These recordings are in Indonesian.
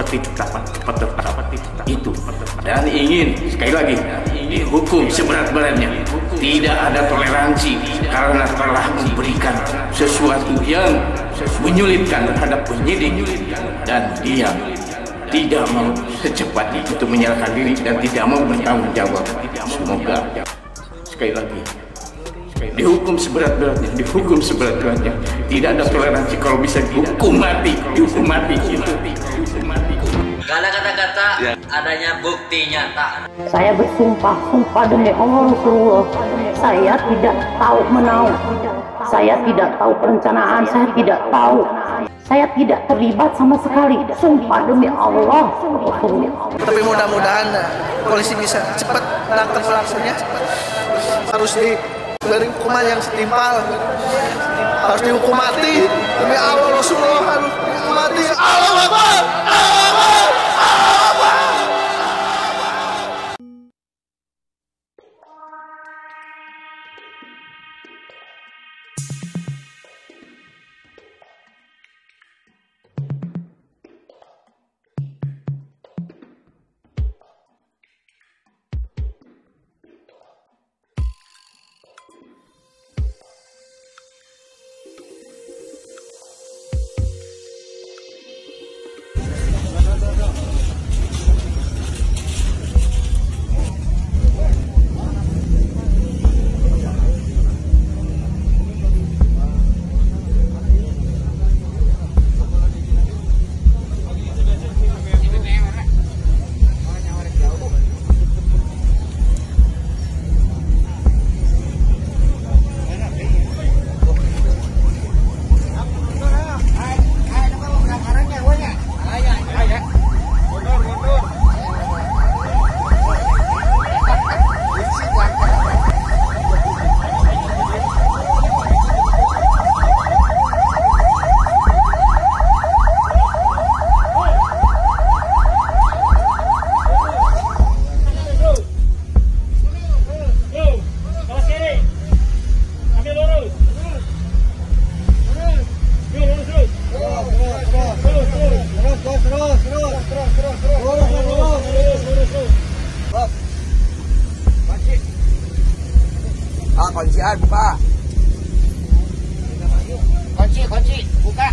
seperti dapat tertangkap itu, dan ingin sekali lagi dihukum seberat-beratnya. Tidak ada toleransi karena telah memberikan sesuatu yang menyulitkan terhadap penyidik, dan dia tidak mau secepat itu menyerahkan diri dan tidak mau bertanggung jawab. Semoga sekali lagi dihukum seberat-beratnya, dihukum seberat-beratnya. Tidak ada toleransi, kalau bisa dihukum mati, dihukum mati. Gak ada kata-kata, adanya bukti nyata. Saya bersumpah demi Allah Rasulullah, saya tidak tahu menau, saya tidak tahu perencanaan, saya tidak tahu, saya tidak terlibat sama sekali. Sumpah demi Allah Rasulullah. Tapi mudah-mudahan polisi bisa cepat menangkap pelakunya. Harus diberi hukuman yang setimpal, harus dihukum mati demi Allah Rasulullah, harus dihukum mati. Allahu Akbar, Allahu Akbar, Allahu Akbar. Kuncian, Pak. Kunci, buka.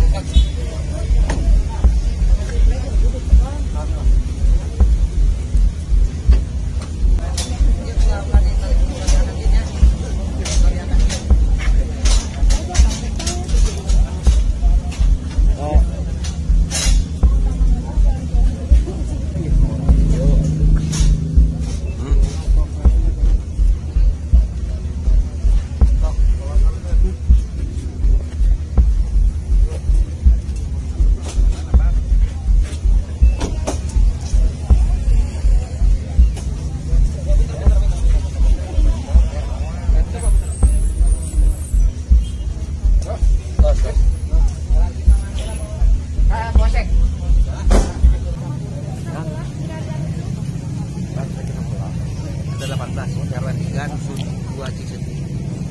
Ada 18, RW 3, Dusun 2 Ciseti.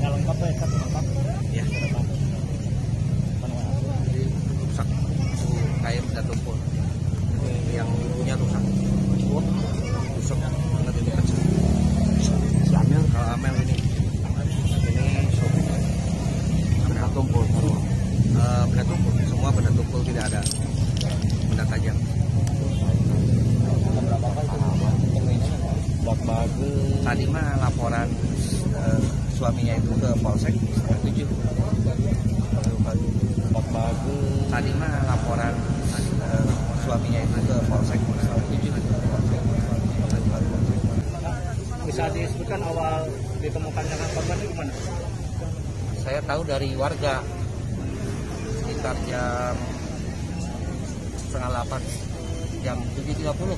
Yang lengkap ya, satu lengkap. Ya. Jadi rusak, kayak benda tumpul. Yang dulunya rusak. Rusak banget ini kecil. Si Amel, kalau Amel ini benda tumpul. Benda tumpul, semua benda tumpul, tidak ada benda tajam. Tadi mah laporan suaminya itu ke Polsek 7. Tadi mah laporan suaminya itu ke Polsek 7. Bisa disebutkan awal ditemukannya korban itu mana? Saya tahu dari warga sekitar jam 7:30, jam 7.30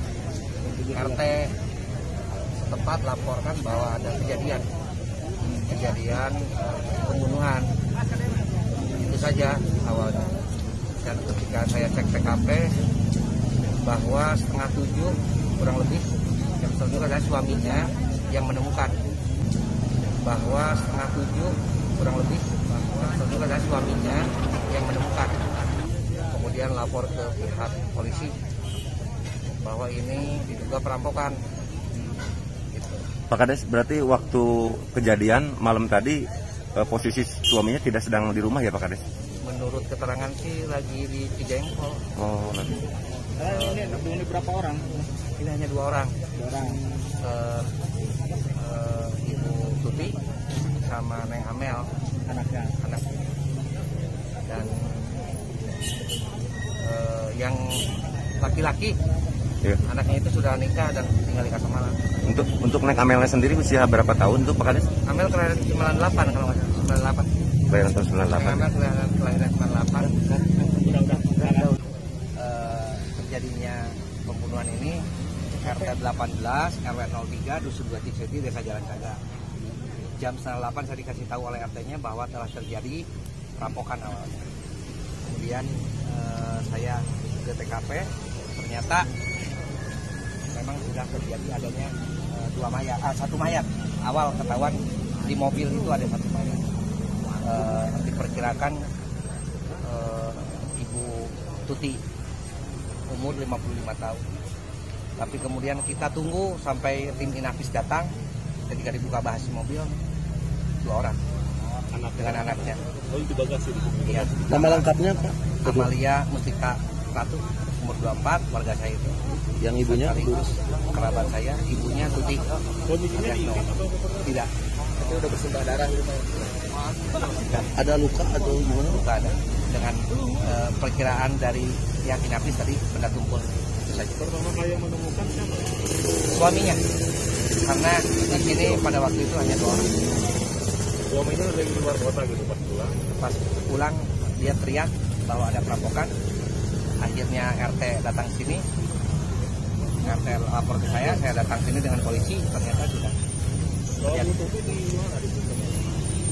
RT setempat laporkan bahwa ada kejadian pembunuhan. Itu saja awalnya. Dan ketika saya cek TKP bahwa 6:30 kurang lebih, jam 7 adalah suaminya yang menemukan. Bahwa 6:30 kurang lebih, adalah suaminya yang menemukan. Kemudian lapor ke pihak polisi bahwa ini diduga perampokan. Gitu. Pak Kades, berarti waktu kejadian malam tadi posisi suaminya tidak sedang di rumah ya Pak Kades? Menurut keterangan sih lagi di Cijengkol. Oh, lagi. Ini berapa orang? Ini hanya 2 orang. 2 orang. Ibu Tuti sama Neng Amel, Anaknya. Dan yang laki-laki, Iya. anaknya itu sudah nikah dan tinggal di Kasamalang. Untuk Neng Amelnya sendiri usia berapa tahun tuh Pak Kades? Amel kelahiran 98 kalau nggak salah, 98. Kelahiran tahun 98. Neng Amel kelahiran 98. Terjadinya pembunuhan ini RT 18, RW 03, Dusun 2 Ciseti, Desa Jalan Caga. Jam 7:30 saya dikasih tahu oleh RT-nya bahwa telah terjadi perampokan awalnya. Kemudian saya ke TKP, ternyata memang sudah terjadi adanya 1 mayat. Awal ketahuan di mobil itu ada 1 mayat. Diperkirakan Ibu Tuti umur 55 tahun. Tapi kemudian kita tunggu sampai tim Inafis datang. Ketika dibuka bagasi mobil, 2 orang dengan anaknya. Oh, itu bagasi di sini. Iya. Nama lengkapnya Pak? Amalia Mustika Ratu, umur 24, warga saya itu. Yang ibunya? Sekaligus kerabat saya, ibunya Tuti. Kondisinya Tidak. Itu udah bersimbah darah gitu. Ada luka atau gimana? Luka ada. Dengan perkiraan dari pihak Inafis tadi, benda tumpul. Itu saja. pertama kali yang menemukan siapa? Suaminya. Karena di sini pada waktu itu hanya 2 orang. Suaminya ada di luar kota gitu pas pulang. Pas pulang dia teriak bahwa ada perampokan. Akhirnya RT datang sini. RT lapor ke saya datang sini dengan polisi, ternyata sudah. Kalau Bu Tuti di mana? Di sini.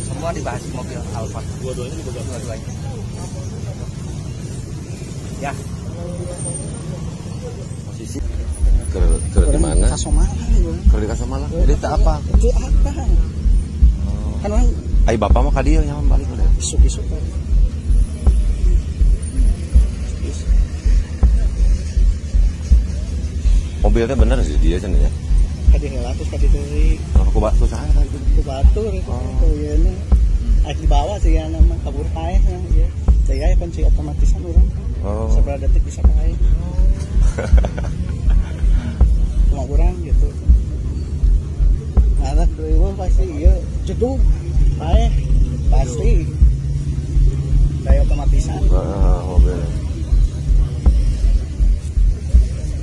Semua dibahas di mobil Alphard. Dua-duanya di bagasi. Dua-duanya. Ya. Posisi ke di mana? Kasamalang. Ke di Kasamalang. Jadi tak apa? Itu apa? Kan orang Ai bapak mah ka dieu nya balik udah. isuk-isuk. Mobilnya bener sih dia cenah ya. Kadi heula terus kadi teuing. Aku batu saya tadi. Ku batur itu ieu nya. Ais dibawa sih ya nama kabur paeh ya. Saya kunci otomatisan urang. Oh. Seberapa detik bisa paeh. Cuma urang gitu. Anak dulu pasti iya jedug paeh pasti. Saya otomatisan. Mobilnya.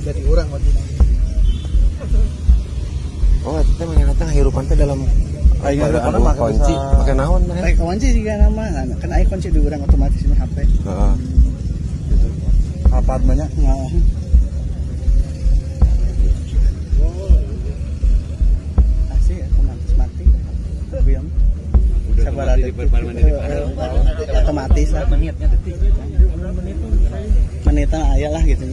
Jadi urang waktu itu. Oh, itu mah yang datang hirupan teh dalam kunci, pakai naon mah. Pakai kunci juga nama, kan aya kunci di urang otomatis mah HP. Heeh. Gitu. Apa banyak? Nah. Asih otomatis mati. Biang. Sabar ada otomatis lah. Menitnya detik. Menitan aya lah gitu.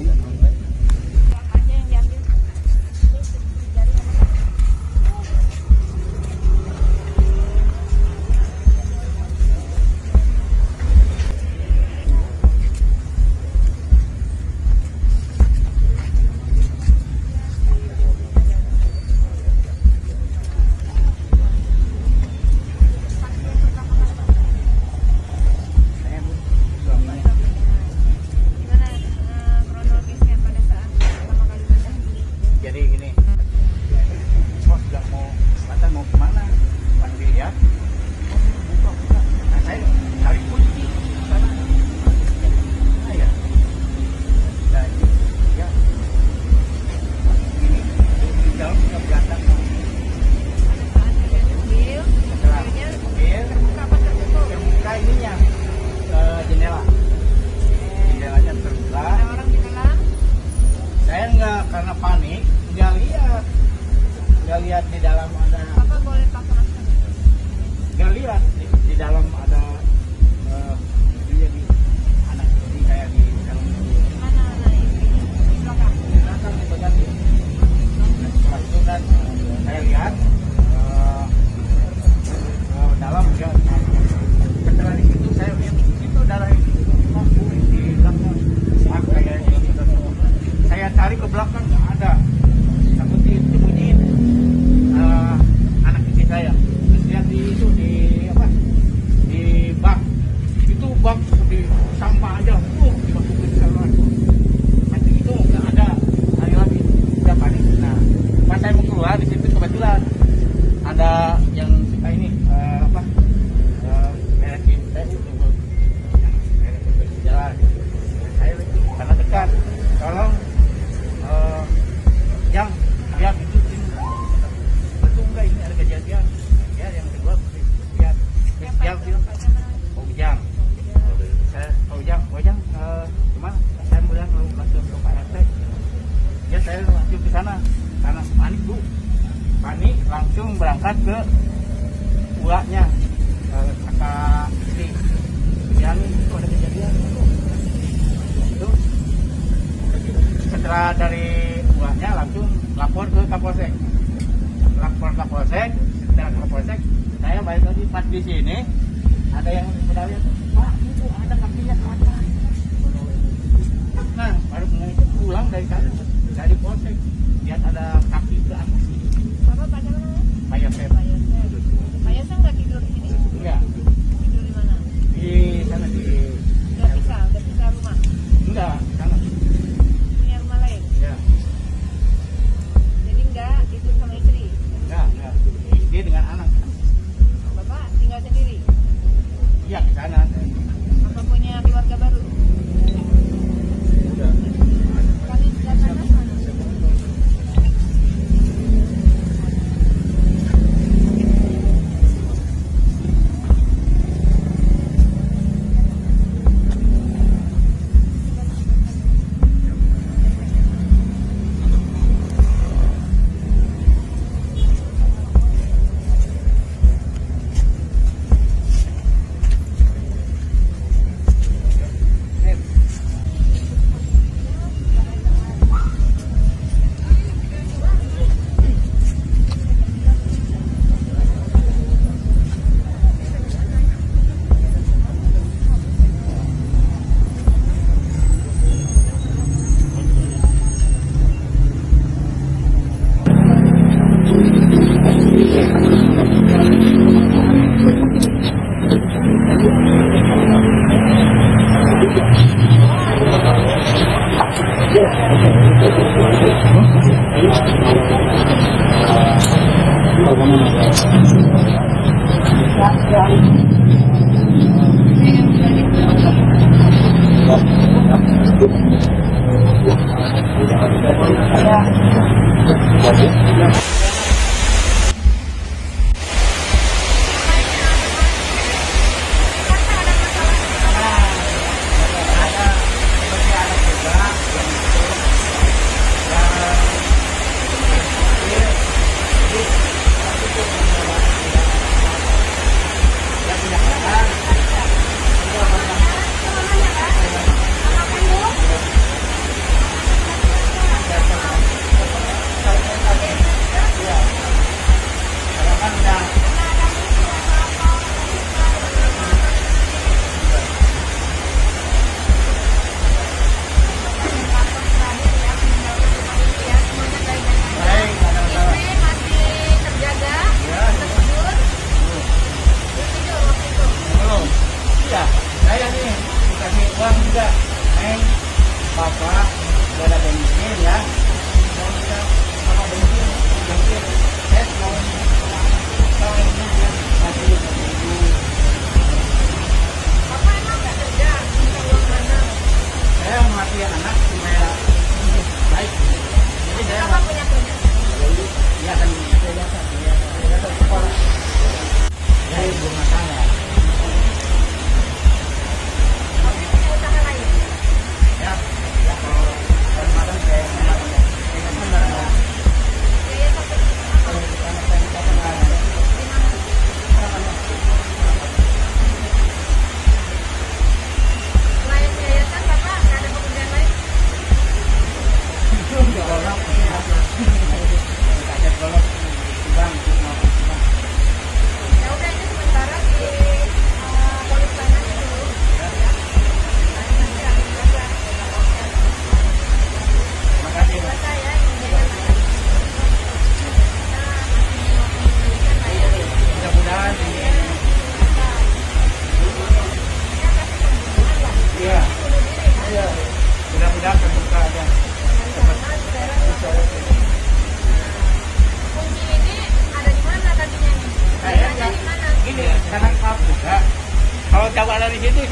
Karena panik, nggak lihat di dalam ada. Apa boleh pakai? Nggak lihat di dalam ada dia di anak di saya di dalam. Mana di belakang? Di belakang di bagian ini. Setelah itu kan saya lihat dalam juga. Setelah di situ saya lihat itu darah itu di belakang. Saya cari ke belakang nggak ada. Takut disembunyiin anak istri saya. Terus lihat di itu di bak. Itu bak di sampah aja. Dimasukin ke dalam. Macam itu nggak ada. Lagi udah panik. Nah, pas saya mau keluar di situ kebetulan ada yang suka ini beresin jalan. Saya karena dekat, tolong yang lihat itu betul nggak ini ada kejadian. Ya, yang kedua lihat yang Ujang. Saya Ujang gimana? Saya bilang langsung ke Pak RT. Ya saya langsung ke sana karena panik Bu. Panik langsung berangkat ke ulahnya kakak istri. Yang itu ada kejadian itu. Setelah dari ulahnya langsung lapor ke Kapolsek. Setelah Kapolsek saya balik lagi pas di sini ada yang sudah lihat, Pak itu ada kakinya patah. Nah baru pulang dari Polsek lihat ada kaki ke atas. Bapak pakai mana? Pak Yosef. Pak Yosef nggak tidur di sini? Enggak. Tidur di mana? Di sana di. Udah pisah rumah? Enggak, di sana. Punya rumah lain? Ya. Jadi enggak tidur sama istri? Enggak. Istri dengan anak. Bapak tinggal sendiri? Iya di sana. Apa punya keluarga baru? Udah. Kami sudah sana mana?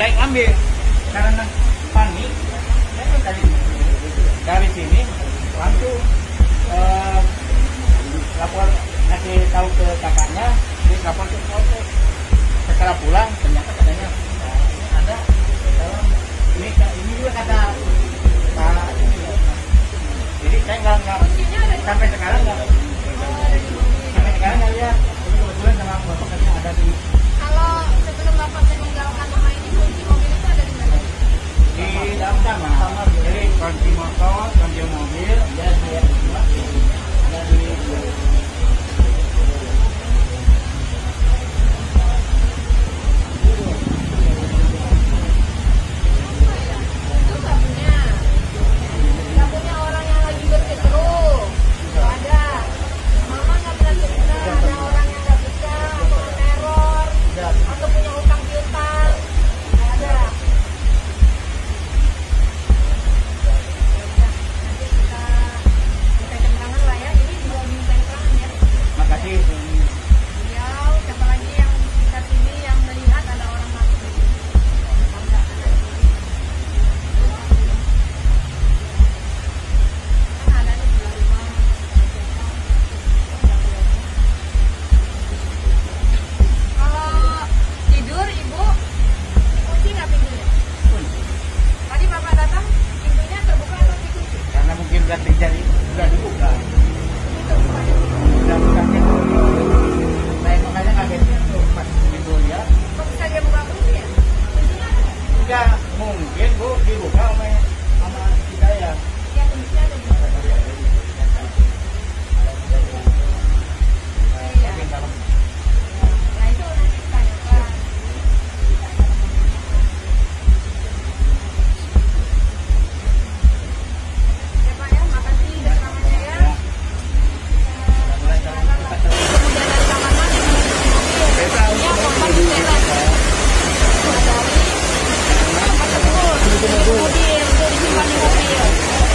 saya ambil karena panik. Saya dari sini langsung lapor, ngasih tahu ke kakaknya, dia lapor ke polsek. Setelah pulang ternyata katanya ada ini juga kata Pak ini ya. Jadi saya nggak sampai sekarang nggak lihat. Kebetulan sama bapak katanya ada di. Kalau sebelum bapak meninggalkan rumah ini, kunci mobil itu ada di mana? Di dalam kamar. Jadi kunci motor, kunci mobil, ya saya ada di. Nggak punya orang yang lagi berseteru. Nggak ada. Mama nggak pernah cerita ada orang yang nggak bisa atau teror atau punya utang piutang. Nggak ada. Nanti kita minta keterangan lah ya. Ini juga minta keterangan ya. Makasih. Beliau siapa lagi yang kita sini yang melihat ada orang masuk di sini. Kan ada di sebelah rumah. Kalau tidur ibu dikunci nggak pintunya? Tadi bapak datang pintunya terbuka atau dikunci? Karena mungkin sudah terjadi, sudah dibuka. Sudah buka pintu. Saya makanya kagetnya tuh pas pintu dia. Kok bisa dia buka kunci ya? Kuncinya ada nggak? Enggak mungkin Bu dibuka sama kita ya. Ya kuncinya ada di mana? Iya. Nah itu nanti ditanyakan. Ya Pak ya, makasih keterangannya ya. Kemudian dari kamar mandi, mobilnya korban diseret. Dari tempat tersebut, mobil itu disimpan di mobil.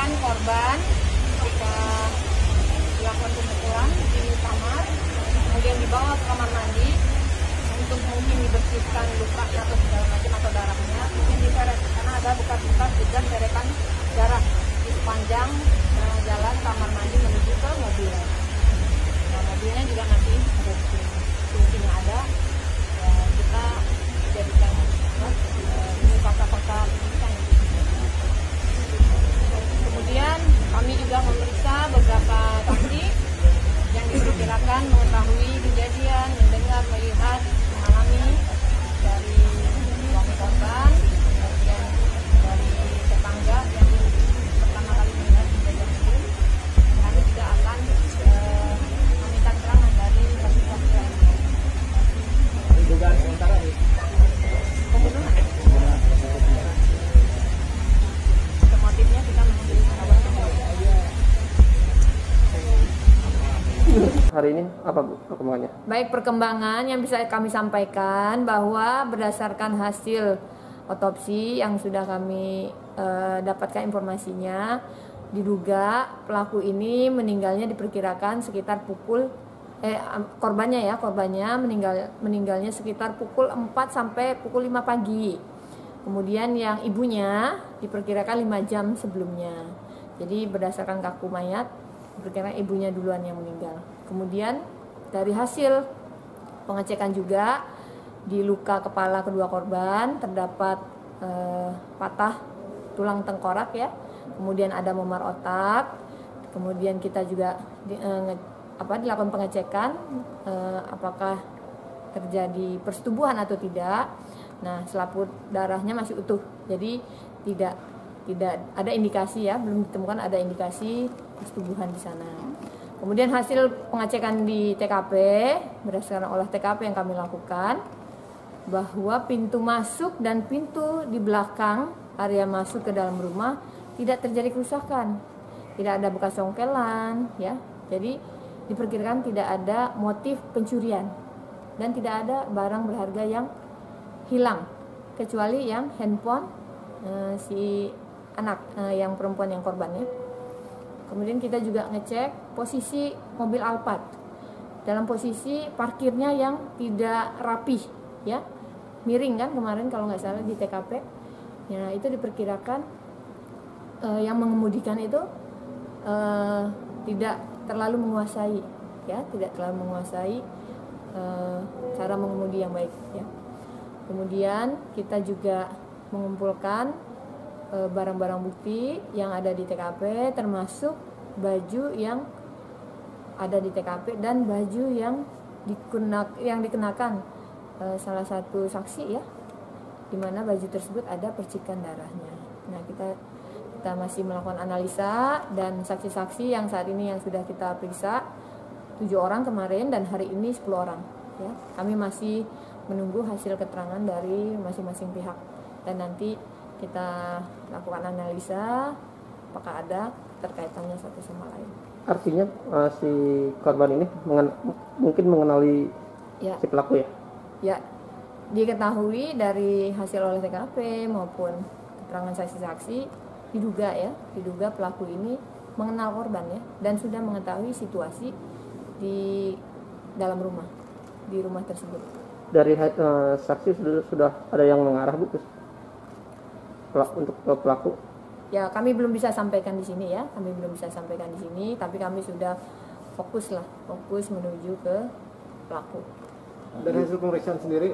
menemukan korban ketika dilakukan pemukulan di kamar, kemudian dibawa ke kamar mandi untuk mungkin dibersihkan luka atau segala macam atau darahnya, kemudian diseret karena ada bekas-bekas jejak deretan darah di sepanjang jalan kamar mandi menuju ke mobil. Nah, mobilnya juga masih ada di sini, fungsinya ada. Ya, kita jadikan ini fakta-fakta penyidikan. Kemudian kami juga memeriksa beberapa saksi yang diperkirakan mengetahui kejadian, mendengar, melihat, mengalami dari suami korban, kemudian dari tetangga yang pertama kali melihat kejadian itu. Kami juga akan meminta keterangan dari saksi-saksi lainnya. Dugaan sementara Pembunuhan. Motifnya kita menunggu kabar Hari ini apa Bu perkembangannya? Baik, perkembangan yang bisa kami sampaikan bahwa berdasarkan hasil otopsi yang sudah kami dapatkan informasinya, diduga pelaku ini meninggalnya diperkirakan sekitar pukul korbannya meninggalnya sekitar pukul 4 sampai pukul 5 pagi. Kemudian yang ibunya diperkirakan 5 jam sebelumnya. Jadi berdasarkan kaku mayat diperkirakan ibunya duluan yang meninggal. Kemudian dari hasil pengecekan juga di luka kepala kedua korban terdapat patah tulang tengkorak ya. Kemudian ada memar otak. Kemudian kita juga dilakukan pengecekan apakah terjadi persetubuhan atau tidak. Nah, selaput darahnya masih utuh. Jadi tidak ada indikasi ya, belum ditemukan ada indikasi persetubuhan di sana. Kemudian hasil pengecekan di TKP berdasarkan olah TKP yang kami lakukan bahwa pintu masuk dan pintu di belakang area masuk ke dalam rumah tidak terjadi kerusakan. Tidak ada bekas congkelan ya. Jadi diperkirakan tidak ada motif pencurian dan tidak ada barang berharga yang hilang kecuali yang handphone si anak yang perempuan yang korbannya. Kemudian kita juga ngecek posisi mobil Alphard dalam posisi parkirnya yang tidak rapih ya, miring kan kemarin kalau nggak salah di TKP ya. Itu diperkirakan yang mengemudikan itu tidak terlalu menguasai ya, tidak terlalu menguasai cara mengemudi yang baik ya. Kemudian kita juga mengumpulkan barang-barang bukti yang ada di TKP, termasuk baju yang ada di TKP dan baju yang dikenakan salah satu saksi ya, di mana baju tersebut ada percikan darahnya. Nah, kita masih melakukan analisa dan saksi-saksi yang saat ini yang sudah kita periksa 7 orang kemarin dan hari ini 10 orang ya. Kami masih menunggu hasil keterangan dari masing-masing pihak dan nanti kita lakukan analisa apakah ada terkaitannya satu sama lain. Artinya si korban ini mungkin mengenali ya, si pelaku ya? Ya, diketahui dari hasil olah TKP maupun keterangan saksi-saksi diduga pelaku ini mengenal korban ya dan sudah mengetahui situasi di dalam rumah, di rumah tersebut. Dari saksi sudah ada yang mengarah Bu untuk pelaku? Ya, kami belum bisa sampaikan di sini ya, tapi kami sudah fokus menuju ke pelaku. Dari hasil pemeriksaan sendiri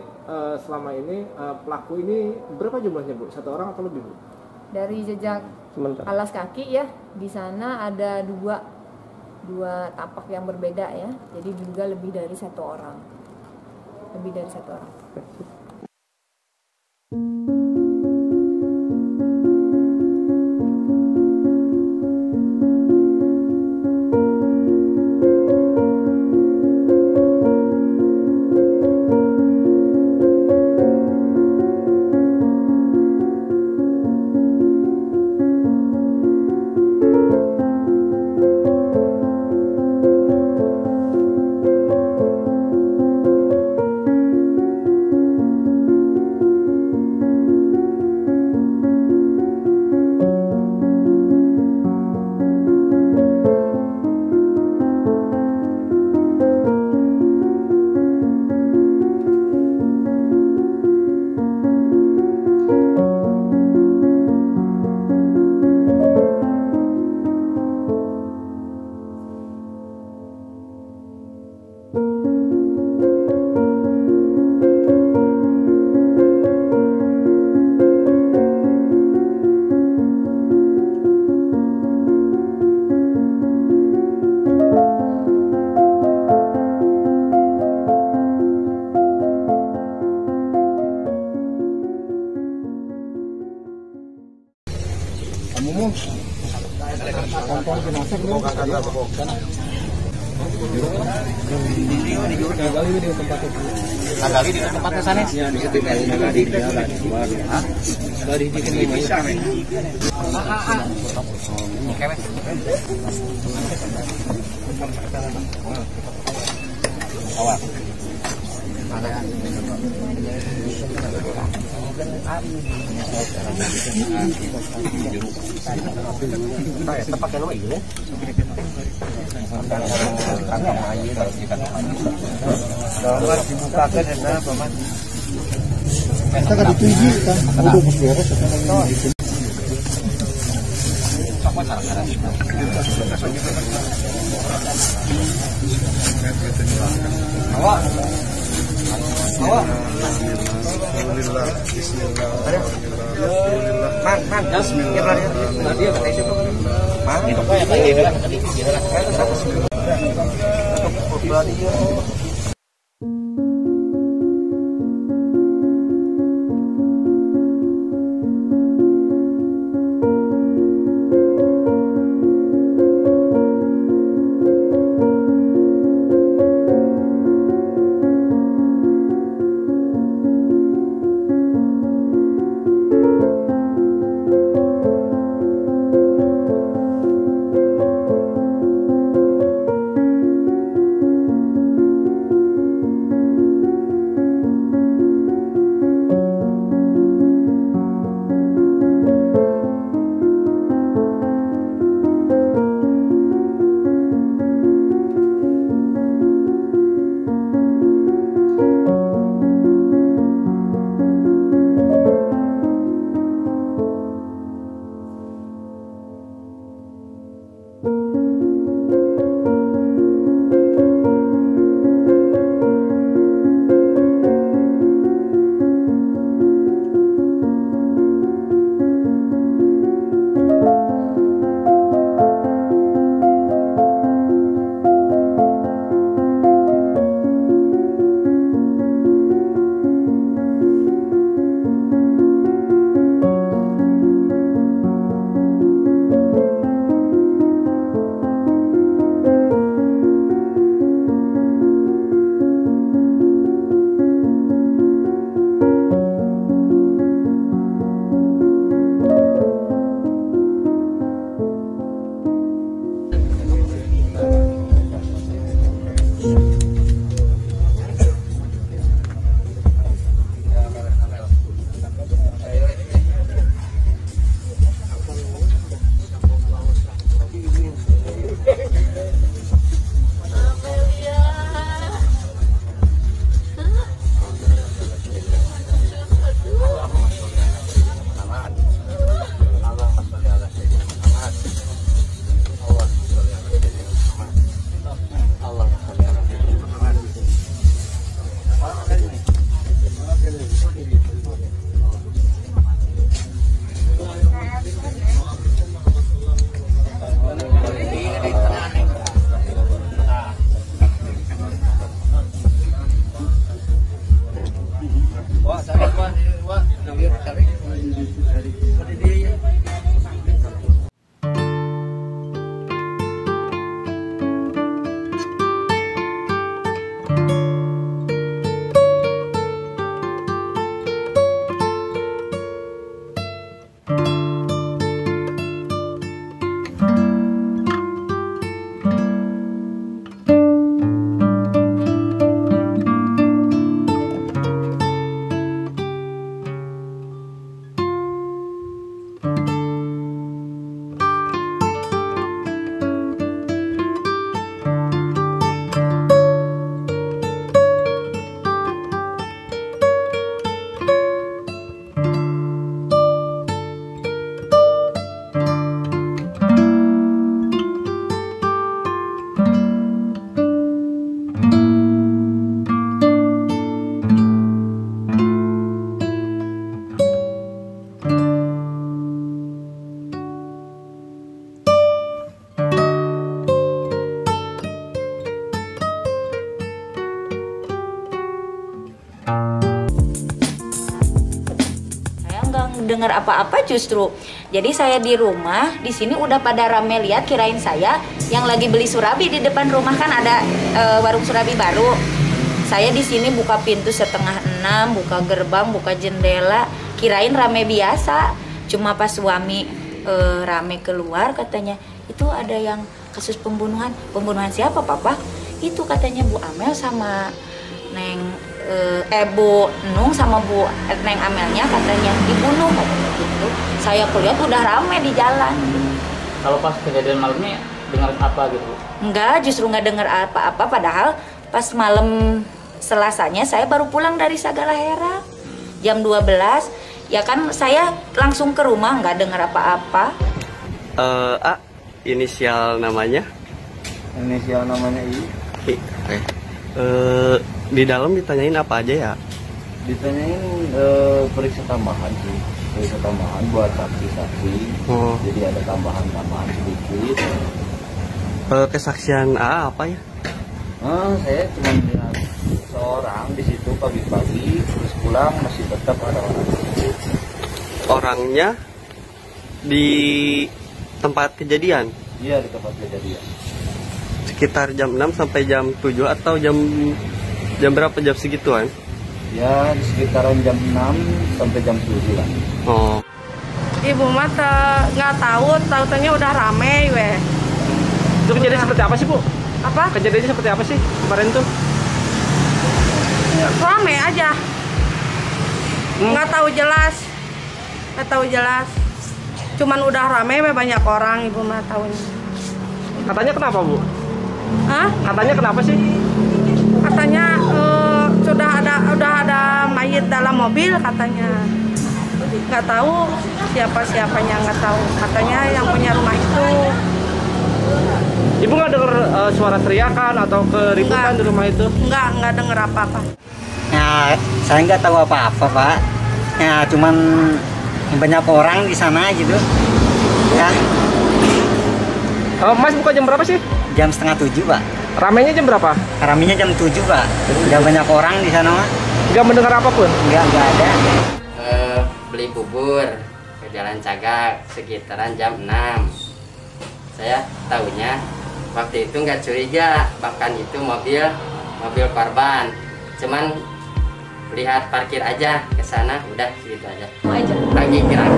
selama ini pelaku ini berapa jumlahnya Bu? 1 orang atau lebih Bu? Dari jejak alas kaki ya, di sana ada dua tapak yang berbeda ya, jadi diduga lebih dari 1 orang. Kantong jenazah belum? Nagali di tempat sana. Iya, di situ nagali di jalan. Dari di sini bisa. Oke, awas. Kita pakai lo ini. Kantong aja harus dikantong. Kalau dibukakan enak, Paman. Kita kan dituju kan, udah beres. Awak. Awak. Alhamdulillah. Bismillah. Man, bismillah. Dia pakai siapa? Man, itu kayak tadi. Bismillah. dengar apa-apa justru. Jadi saya di rumah, di sini udah pada rame lihat, kirain saya yang lagi beli surabi di depan rumah, kan ada warung surabi baru. Saya di sini buka pintu 5:30, buka gerbang, buka jendela, kirain rame biasa. Cuma pas suami rame keluar, katanya itu ada yang kasus pembunuhan. Pembunuhan siapa, Papa? Itu katanya Bu Amel sama Neng Bu Nung sama Bu Neng Amelnya katanya dibunuh, katanya gitu. Saya kulihat udah rame di jalan. Kalau pas kejadian malamnya dengar apa gitu? Enggak, justru nggak dengar apa-apa. Padahal pas malam Selasanya saya baru pulang dari Sagalahera jam 12. Ya kan saya langsung ke rumah, nggak dengar apa-apa. Inisial namanya? Inisial namanya I. Di dalam ditanyain apa aja ya? Ditanyain periksa tambahan sih, periksa tambahan buat saksi-saksi. Jadi ada tambahan sedikit. Kesaksian apa ya? Saya cuma melihat seorang di situ pagi-pagi, terus pulang masih tetap ada orang. Orangnya di tempat kejadian? Iya, di tempat kejadian. Sekitar jam 6 sampai jam 7 atau jam berapa, jam segituan? Ya, di sekitaran jam 6 sampai jam 7 lah. Oh. Ibu mah nggak tahu-taunya udah rame weh. Itu kejadian seperti apa sih, Bu? Apa? Kejadiannya seperti apa sih kemarin tuh? Rame aja. Nggak tahu jelas. Cuman udah rame banyak orang, Ibu mah tahunya. Katanya kenapa, Bu? Hah? Katanya kenapa sih? Katanya udah ada mayat dalam mobil katanya. Nggak tahu siapanya, nggak tahu. Katanya yang punya rumah itu. Ibu nggak dengar suara teriakan atau keributan di rumah itu? Nggak dengar apa-apa. Ya, saya nggak tahu apa-apa, Pak. Ya, cuman banyak orang di sana gitu. Ya. Mas buka jam berapa sih? Jam 6:30, Pak. Ramenya jam berapa? Ramenya jam 7, Pak. Udah banyak orang di sana, Pak. Nggak mendengar apapun? Nggak ada. Beli bubur ke Jalan Cagak sekitaran jam 6. Saya tahunya waktu itu nggak curiga, bahkan itu mobil korban. Cuman lihat parkir aja ke sana, udah segitu aja. Lagi gerak.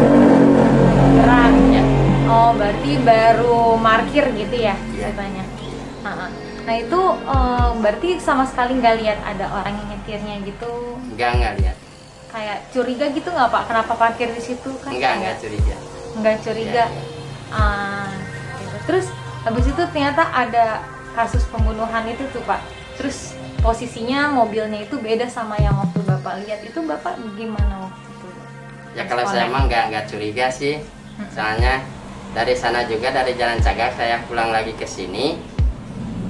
Ya. Oh, berarti baru parkir gitu ya ceritanya. Nah itu berarti sama sekali nggak lihat ada orang yang nyetirnya gitu? Nggak lihat. Kayak curiga gitu nggak, Pak? Kenapa parkir di situ kan? Nggak curiga. Nggak curiga. Ya. Gitu. Terus habis itu ternyata ada kasus pembunuhan itu tuh, Pak. Terus posisinya mobilnya itu beda sama yang waktu Bapak lihat. Itu Bapak gimana waktu itu? Ya kalau saya emang nggak curiga sih. Soalnya dari sana juga, dari Jalan Cagak saya pulang lagi ke sini.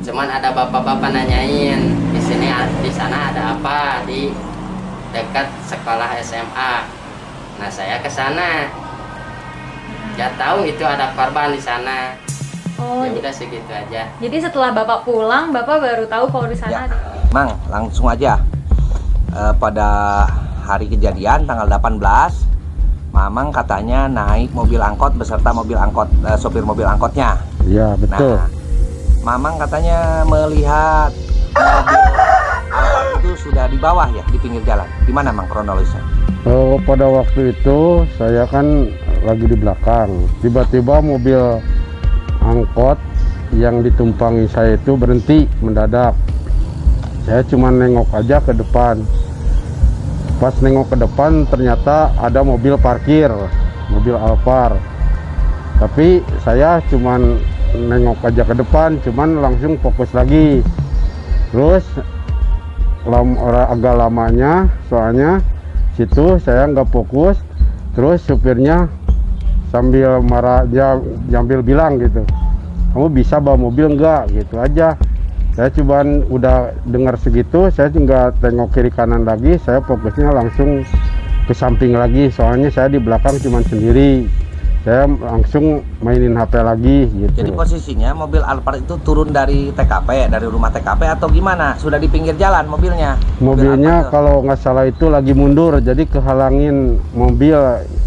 Cuman ada bapak-bapak nanyain di sana ada apa di dekat sekolah SMA. Nah saya ke sana. Nggak tahu itu ada korban di sana. Oh, ya udah segitu aja. Jadi setelah Bapak pulang, Bapak baru tahu kalau di sana. Ya, Mang, langsung aja. Pada hari kejadian tanggal 18, Mamang katanya naik mobil angkot beserta sopir mobil angkotnya. Iya, betul. Nah, Mamang katanya melihat mobil angkot itu sudah di bawah ya, di pinggir jalan. Di mana, Mang, kronologisnya? Pada waktu itu saya kan lagi di belakang. Tiba-tiba mobil angkot yang ditumpangi saya itu berhenti mendadak. Saya cuma nengok aja ke depan. Pas nengok ke depan ternyata ada mobil parkir, mobil Alphard. Tapi saya cuma nengok aja ke depan, cuman langsung fokus lagi. Terus agak lamanya, soalnya situ saya nggak fokus. Terus supirnya sambil marah, dia sambil bilang gitu, kamu bisa bawa mobil nggak, gitu aja. Saya cuman udah dengar segitu, saya nggak tengok kiri kanan lagi, saya fokusnya langsung ke samping lagi, soalnya saya di belakang cuman sendiri. saya langsung mainin HP lagi gitu. Jadi posisinya mobil Alphard itu turun dari TKP, dari rumah TKP atau gimana? Sudah di pinggir jalan mobilnya? Mobilnya kalau nggak salah itu lagi mundur, jadi kehalangin mobil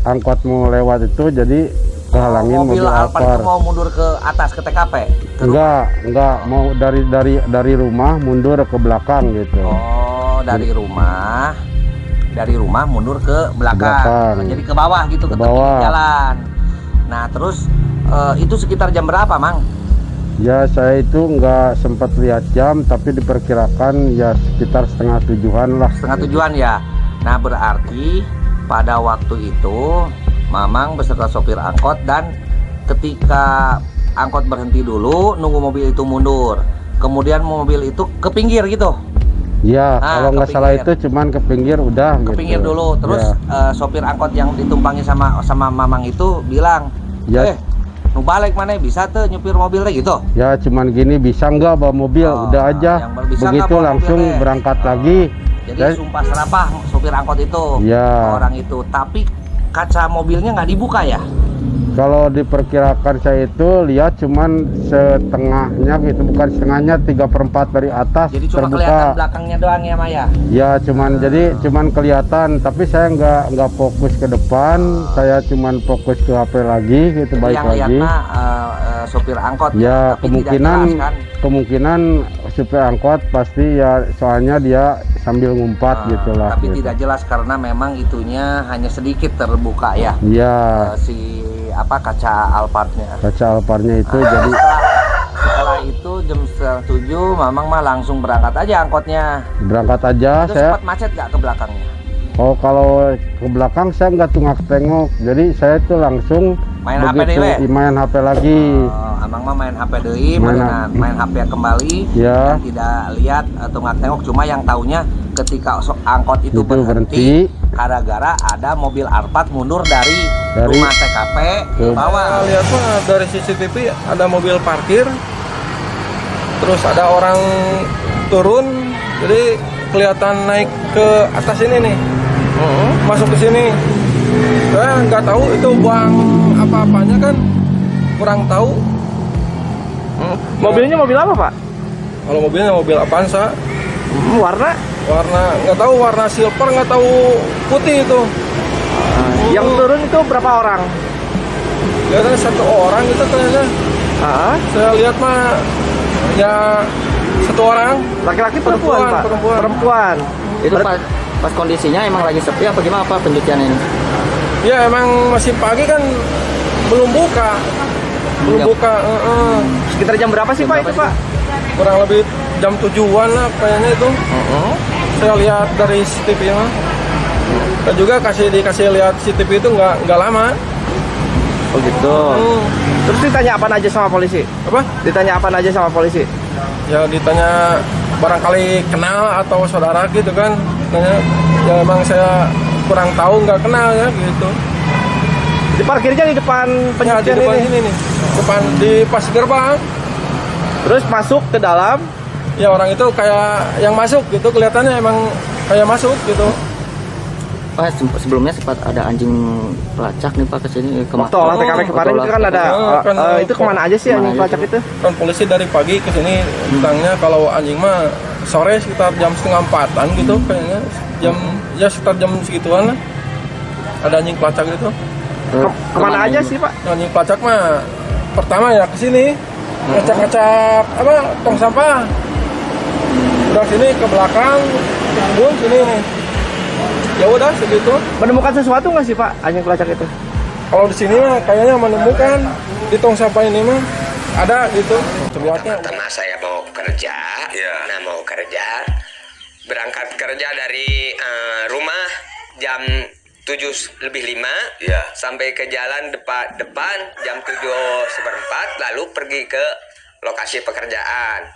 angkot mau lewat itu, jadi kehalangin mobil Alphard itu mau mundur ke atas ke TKP? Enggak, mau dari rumah mundur ke belakang gitu. Oh, dari rumah mundur ke belakang. Jadi ke bawah gitu, ke tepi jalan. Nah, terus itu sekitar jam berapa, Mang? Ya, saya itu nggak sempat lihat jam, tapi diperkirakan ya sekitar 6:30-an lah. 6:30 ya. Nah, berarti pada waktu itu Mamang beserta sopir angkot, dan ketika angkot berhenti dulu nunggu mobil itu mundur, kemudian mobil itu ke pinggir gitu. Ya, kalau nggak salah itu cuman ke pinggir udah. Ke pinggir dulu, terus sopir angkot yang ditumpangi sama Mamang itu bilang, nu balik mana bisa tuh nyupir mobilnya gitu. Ya, cuman gini, bisa nggak bawa mobil, udah aja. Begitu langsung berangkat lagi. Jadi sumpah serapah sopir angkot itu, orang itu. Tapi kaca mobilnya nggak dibuka ya? Kalau diperkirakan saya itu lihat cuman setengahnya gitu, bukan setengahnya, 3/4 dari atas. Jadi cuma terbuka. Kelihatan belakangnya doang ya, Maya? Ya, cuman kelihatan, tapi saya nggak fokus ke depan, saya cuman fokus ke HP lagi gitu, baik lagi. Sopir angkot. Ya, kemungkinan supir angkot pasti ya, soalnya dia sambil ngumpat gitulah. Tapi gitu. tidak jelas karena memang itunya hanya sedikit terbuka ya. Iya. Kaca Alphardnya. Kaca Alphardnya itu jadi. Setelah itu jam 7 Mamang mah langsung berangkat aja angkotnya. Berangkat aja. Itu sempat macet gak ke belakangnya? Oh, kalau ke belakang saya nggak tengok, jadi saya itu langsung main HP deh. Main HP lagi. Abang mah main HP deui, main HP kembali, dan tidak lihat tengok, cuma yang taunya ketika angkot itu berhenti gara-gara ada mobil Alphard mundur dari rumah TKP ke bawah. Lihat mah dari CCTV ada mobil parkir, terus ada orang turun, jadi kelihatan naik ke atas ini nih, masuk ke sini. Saya nggak tahu itu buang apa-apanya kan, kurang tahu. Mobilnya mobil apa, Pak? Kalau mobilnya mobil Avanza. Warna nggak tahu, warna silver, nggak tahu putih itu. Yang turun itu berapa orang? Kelihatannya 1 orang gitu kayaknya. Saya lihat mah ya 1 orang. Laki-laki perempuan, Pak? Perempuan. Itu pas kondisinya emang lagi sepi apa gimana, Pak, pencucian ini? Ya emang masih pagi kan, belum buka. Sekitar jam berapa sih, Pak, itu, Pak? Kurang lebih jam 7-an lah kayaknya itu. Saya lihat dari CCTV mah. Dan juga dikasih lihat CCTV itu nggak lama. Oh gitu. Terus ditanya apa aja sama polisi? Apa? Ditanya apa aja sama polisi? Ya ditanya barangkali kenal atau saudara gitu kan. Tanya, ya emang saya kurang tahu, nggak kenal ya gitu. Di parkirnya di depan pencucian di depan ini nih. Depan di pas gerbang. Terus masuk ke dalam. Ya orang itu kayak yang masuk gitu, kelihatannya emang kayak masuk gitu. Pak, sebelumnya sempat ada anjing pelacak nih, Pak, kesini. Waktu olah TKP kemarin itu kan ada, itu kemana aja sih anjing pelacak itu? Kan polisi dari pagi kesini bilangnya kalau anjing mah sore sekitar jam 3:30-an gitu kayaknya. Sekitar jam segituan lah. Ada anjing pelacak gitu. Kemana aja sih, Pak? Anjing pelacak mah pertama ya kesini ngecak-ngecak tong sampah. Udah sini ke belakang, kebun sini nih. Ya udah segitu. Menemukan sesuatu nggak sih, Pak, anjing pelacak itu? Kalau di sini mah kayaknya menemukan di tong sampah ini mah ada gitu. Pertama saya mau kerja, mau kerja, berangkat kerja dari rumah jam 7:05 sampai ke jalan depan jam 7:04, lalu pergi ke lokasi pekerjaan.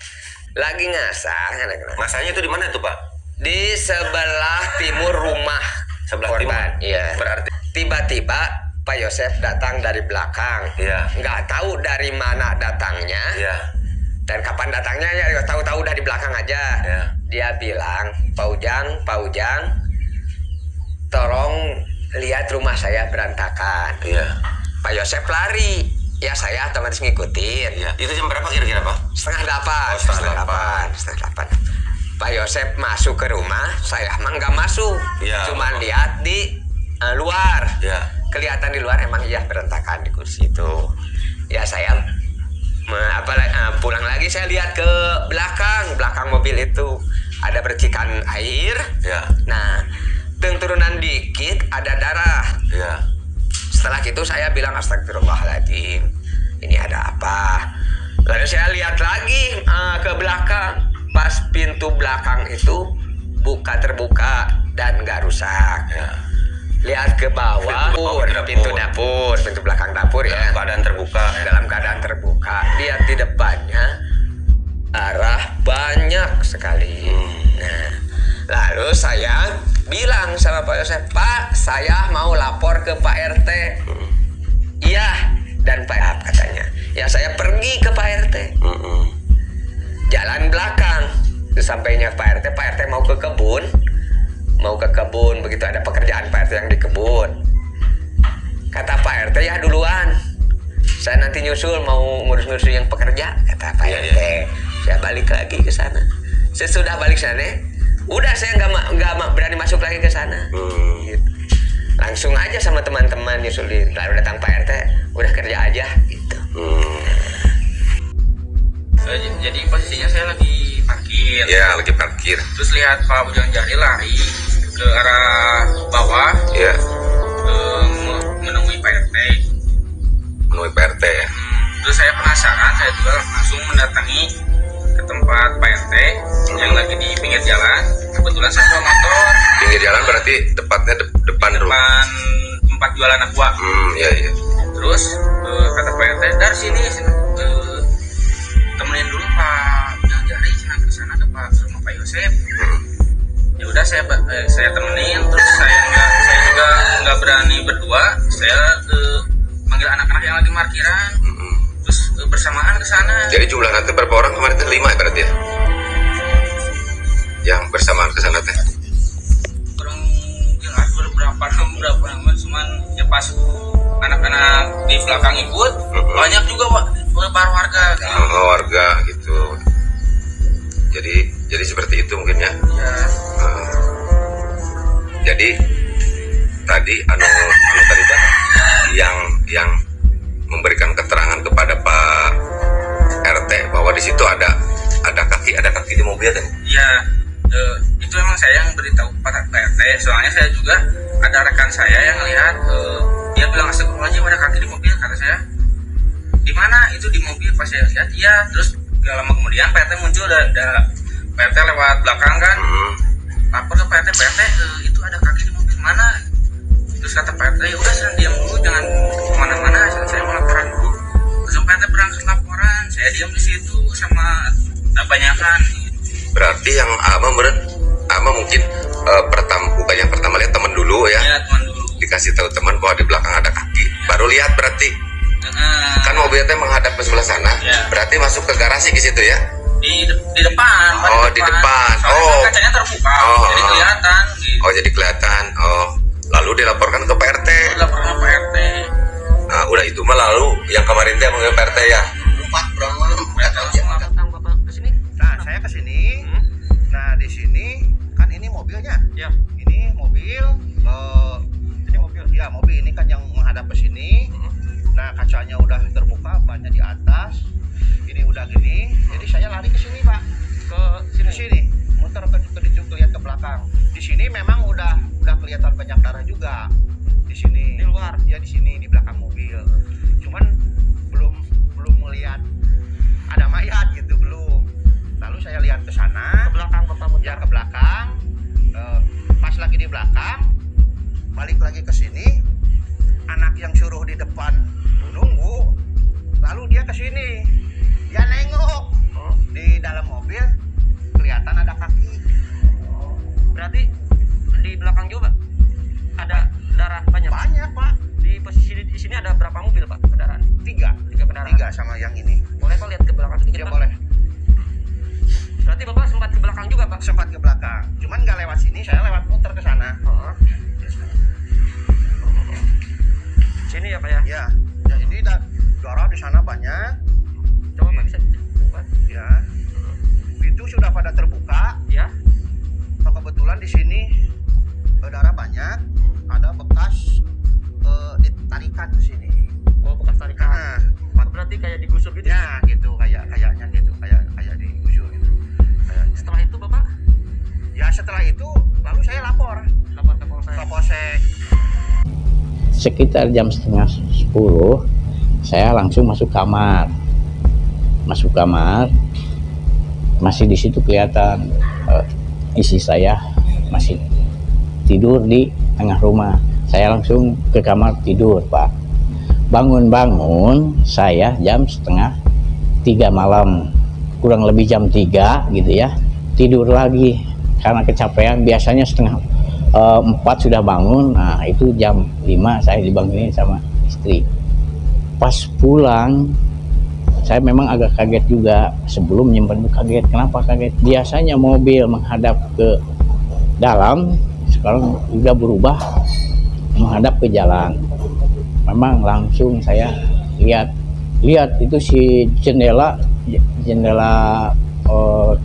Lagi ngasah. Masanya itu di mana tuh, Pak? Di sebelah timur rumah korban. Iya. Berarti tiba-tiba Pak Yosef datang dari belakang. Nggak tahu dari mana datangnya. Dan kapan datangnya ya tahu-tahu dari belakang aja. Dia bilang, Pak Ujang, tolong lihat rumah saya berantakan. Pak Yosep lari. Ya saya otomatis ngikutin. Iya. Itu jam berapa kira-kira Pak? Setengah 8. Oh, setengah 8. Setengah 8. Pak Yosep masuk ke rumah, saya mah nggak masuk. Ya, Cuman lihat di luar. Ya. Kelihatan di luar emang iya berantakan di kursi itu. Ya saya pulang lagi saya lihat ke belakang mobil itu ada percikan air. Ya. Nah, turunan dikit ada darah. Ya. Setelah itu saya bilang astagfirullahaladzim, ini ada apa? Lalu saya lihat lagi ke belakang, pas pintu belakang itu terbuka dan nggak rusak. Ya. Lihat ke bawah, pintu belakang dapur ya. Dalam keadaan terbuka. Lihat di depannya, arah banyak sekali. Nah, lalu saya bilang sama Pak Yosep, Pak, saya mau lapor ke Pak RT. Iya, dan Pak katanya, ya saya pergi ke Pak RT. Jalan belakang, sampainya Pak RT mau ke kebun. Begitu ada pekerjaan Pak RT yang di kebun. Kata Pak RT, ya duluan, saya nanti nyusul mau ngurus-ngurus yang pekerja. Kata Pak RT, saya balik lagi ke sana. Sesudah balik sana, udah saya nggak berani masuk lagi ke sana. Gitu. Langsung aja sama teman-teman nyusulin. Lalu datang Pak RT, udah kerja aja gitu. Jadi posisinya saya lagi parkir. Ya, lagi parkir. Terus lihat Pak Bujang Jari lari ke arah bawah. Ya. Menemui Pak RT. Menemui Pak RT ya. Terus saya penasaran, saya juga langsung mendatangi ke tempat Pak RT yang lagi di pinggir jalan. Kebetulan saya bawa motor. Pinggir jalan berarti tepatnya depan tempat jualan aqua. Iya. Terus kata Pak RT, dari sini temenin dulu Pak Bujang Jari ke sana ke rumah Pak Yosep. Ya udah saya temenin. Terus saya juga nggak berani berdua. Saya manggil anak-anak yang lagi parkiran. Terus bersamaan ke sana. Jadi jumlah nanti berapa orang kemarin? 5 berarti ya? Yang bersamaan ke sana teh? Kurang jelas berapa nama, cuman ya pas anak-anak di belakang ikut, banyak juga Pak, baru warga. Warga gitu. Jadi seperti itu mungkin ya? Iya. Jadi tadi tadi kan yang memberikan keterangan kepada Pak RT bahwa di situ ada kaki di mobil kan? Iya, itu emang saya yang beritahu Pak RT. Soalnya saya juga ada rekan saya yang lihat, dia bilang astagfirullahaladzim ada kaki di mobil. Kata saya, di mana? Itu di mobil. Pas saya lihat, iya. Terus gak lama kemudian Pak RT muncul, Pak RT lewat belakang kan, lapor ke Pak RT, itu ada kaki di mobil mana? Terus kata Pak RT, ya udah saya diam dulu, jangan kemana-mana, saya mau laporan dulu. Terus Pak RT berangkat laporan, saya diam di situ sama banyakan. Berarti yang Ama mungkin bukan yang pertama lihat teman dulu ya? Ya, teman dulu. Dikasih tahu teman bahwa di belakang ada kaki, baru lihat berarti. Kan mobilnya menghadap ke sebelah sana, berarti masuk ke garasi ke situ ya? Di depan. Oh, di depan. Soalnya kacanya terbuka, jadi kelihatan. Gitu. Oh, jadi kelihatan. Oh, lalu dilaporkan ke Pak RT. Dilaporkan ke Pak RT. Nah, udah itu mah lalu yang kemarin dia manggil Pak RT ya. Nah, saya ke sini. Nah, di sini kan ini mobilnya. Ya. Ini mobil. Mobil ini kan yang menghadap ke sini. Nah, kacanya udah terbuka, bannya di atas. Ini udah gini. Jadi saya lari ke sini, Pak. Ke sini. Muter ke lihat ke belakang. Di sini memang udah kelihatan banyak darah juga. Di sini. Di luar. Ya di sini di belakang mobil. Cuman belum melihat ada mayat gitu, belum. Lalu saya lihat ke sana. Ke belakang Bapak muter. Ya ke belakang. Pas lagi di belakang, balik lagi ke sini. Anak yang suruh di depan nunggu, lalu dia ke sini, dia nengok di dalam mobil, kelihatan ada kaki. Berarti di belakang juga ada darah banyak. Banyak Pak. Di posisi di sini ada berapa mobil Pak kendaraan? 3 kendaraan. 3 sama yang ini. sekitar jam setengah 10 saya langsung masuk kamar. Masih di situ kelihatan isi saya masih tidur di tengah rumah. Saya langsung ke kamar tidur, Pak. Bangun saya jam setengah 3 malam, kurang lebih jam 3 gitu ya, tidur lagi karena kecapean. Biasanya setengah 4 sudah bangun. Nah itu jam 5 saya dibangunin sama istri. Pas pulang saya memang agak kaget juga. Sebelum nyimpen kaget. Kenapa kaget? Biasanya mobil menghadap ke dalam, sekarang udah berubah menghadap ke jalan. Memang langsung saya lihat itu si jendela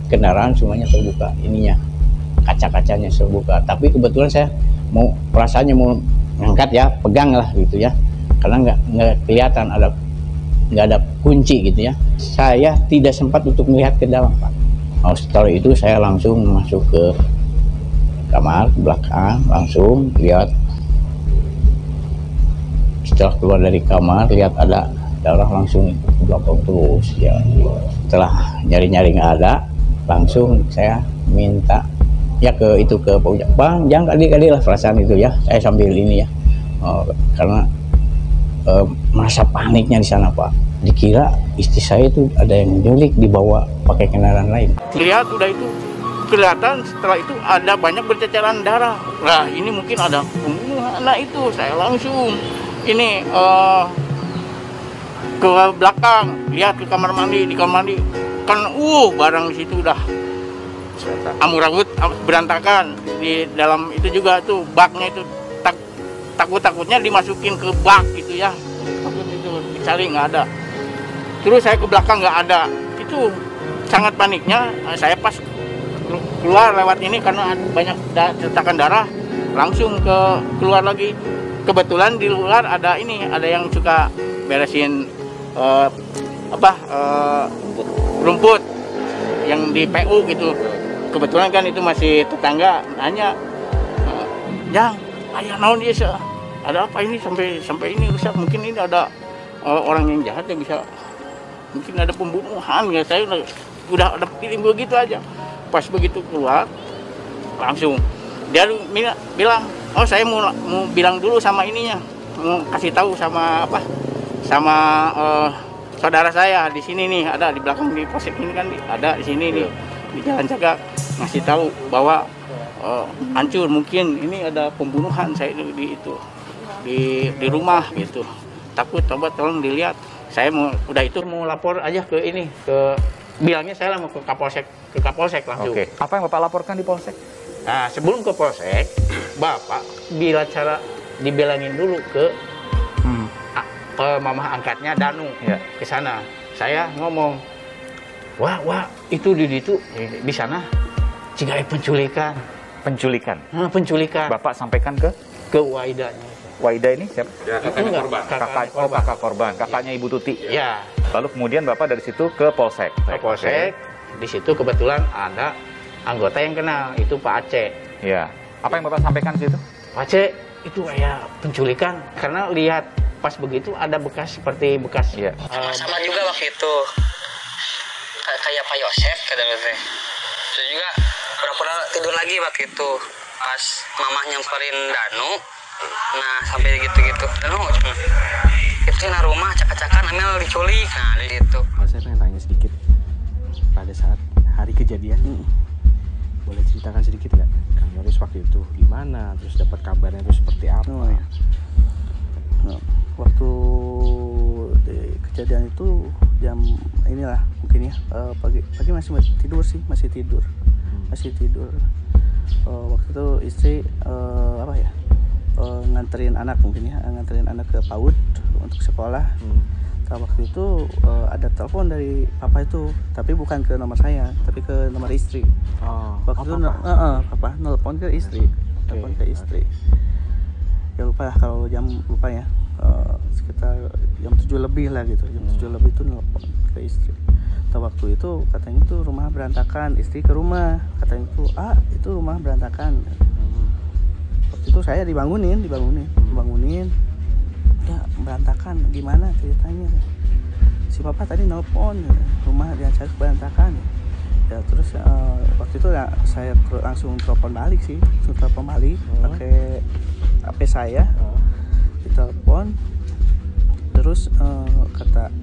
kendaraan semuanya terbuka, ininya kaca-kacanya terbuka. Tapi kebetulan saya perasaannya mau ngangkat ya, pegang lah gitu ya, karena nggak kelihatan nggak ada kunci gitu ya. Saya tidak sempat untuk melihat ke dalam, Pak. Setelah itu saya langsung masuk ke kamar belakang, langsung lihat. Setelah keluar dari kamar lihat ada darah, langsung ke belakang terus ya. Setelah nyari-nyari nggak ada, langsung saya minta ya ke Pak Ujang, Bang, jangan kali lah perasaan itu ya. Saya sambil ini ya, karena merasa paniknya di sana, Pak. Dikira istri saya itu ada yang nyulik, dibawa pakai kendaraan lain. Lihat udah itu kelihatan, setelah itu ada banyak berceceran darah. Nah ini mungkin ada pembunuhan. Nah itu saya langsung ini ke belakang, lihat ke kamar mandi. Di kamar mandi kan barang di situ udah amburadul berantakan. Di dalam itu juga tuh baknya itu takutnya dimasukin ke bak gitu ya, takut itu dicari nggak ada. Terus saya ke belakang nggak ada, itu sangat paniknya. Saya pas keluar lewat ini karena banyak cetakan darah, langsung keluar lagi. Kebetulan di luar ada yang suka beresin rumput yang di PU gitu. Kebetulan kan itu masih tetangga, nanya, Jang, ayah naon dia ada apa ini sampai ini rusak? Mungkin ini ada orang yang jahat yang bisa, mungkin ada pembunuhan ya. Saya udah ada feeling begitu aja. Pas begitu keluar langsung dia bilang, saya mau bilang dulu sama ininya, mau kasih tahu sama saudara saya di sini nih, ada di belakang di polsek ini kan, ada di sini nih di Jalan Cagak, ngasih tahu bahwa hancur, mungkin ini ada pembunuhan saya di rumah gitu. Takut, coba tolong dilihat. Saya mau lapor aja ke bilangnya saya mau ke Kapolsek langsung. Oke. Apa yang Bapak laporkan di Polsek? Nah, sebelum ke Polsek, Bapak bila cara dibilangin dulu ke mamah angkatnya Danu ke sana. Saya ngomong, wah itu di sana jika penculikan. Penculikan. Penculikan. Bapak sampaikan ke Waidanya. Waida ini siapa? Ya, kakaknya korban. Kakak korban, kakaknya Ibu Tuti. Ya. Lalu kemudian Bapak dari situ ke Polsek. Ke Polsek. Di situ kebetulan ada anggota yang kenal, itu Pak Aceh. Ya. Apa yang Bapak sampaikan di situ? Pak Aceh itu kayak penculikan, karena lihat pas begitu ada seperti bekas. Ya. Sama juga waktu itu. Kayak Pak Yosef kata gue. Terus juga pura-pura tidur lagi waktu itu. Pas mamah nyamperin Danu, nah sampai gitu-gitu. Danu cuma itu yang rumah acak-acakan Amel diculik. Nah gitu. Saya pengen tanya sedikit, pada saat hari kejadian, boleh ceritakan sedikit nggak, Kang Yoris waktu itu di mana, terus dapat kabarnya itu seperti apa? Waktu kejadian itu jam inilah mungkin ya, pagi masih tidur. Waktu itu istri nganterin anak ke PAUD untuk sekolah. Waktu itu ada telepon dari papa itu, tapi bukan ke nomor saya, tapi ke nomor istri. Waktu itu papa nelpon ke istri, Ya lupa kalau jam ya, sekitar jam 7 lebih lah gitu, jam 7 lebih itu nelpon ke istri. Waktu itu katanya itu rumah berantakan, istri ke rumah, katanya itu rumah berantakan. Waktu itu saya dibangunin, ya berantakan, gimana ceritanya. Si papa tadi nelpon, rumah dia cari berantakan. Ya terus waktu itu ya, saya langsung telepon balik sih, pakai HP saya, ditelepon. Terus kata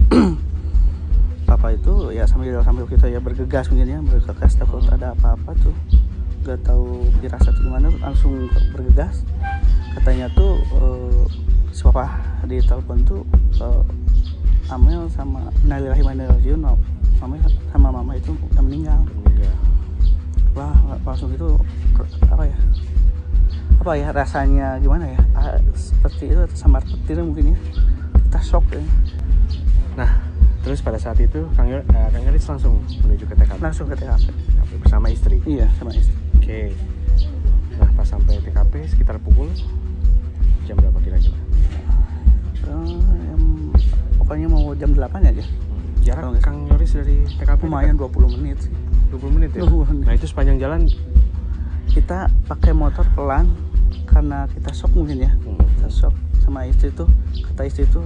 papa itu ya sambil kita ya bergegas mungkin ya, bergegas takut ada apa-apa tuh, nggak tahu firasat gimana, langsung bergegas. Katanya tuh si papa di telepon tuh Amel sama Innalillahi wa inna ilaihi raji'un, sama mama itu udah meninggal. Wah langsung itu apa ya rasanya gimana ya, seperti itu samar petir mungkin ya, kita shock ya. Nah terus pada saat itu Kang Yoris langsung menuju ke TKP? Langsung ke TKP bersama istri? Iya sama istri. Oke. Nah pas sampai TKP sekitar pukul jam berapa kira-kira? Pokoknya mau jam 8 aja. Jarak Kang Yoris dari TKP lumayan 20 menit sih. 20 menit ya? 20 menit. Nah itu sepanjang jalan kita pakai motor pelan karena kita shock mungkin ya. Kita shock sama istri tuh, kata istri tuh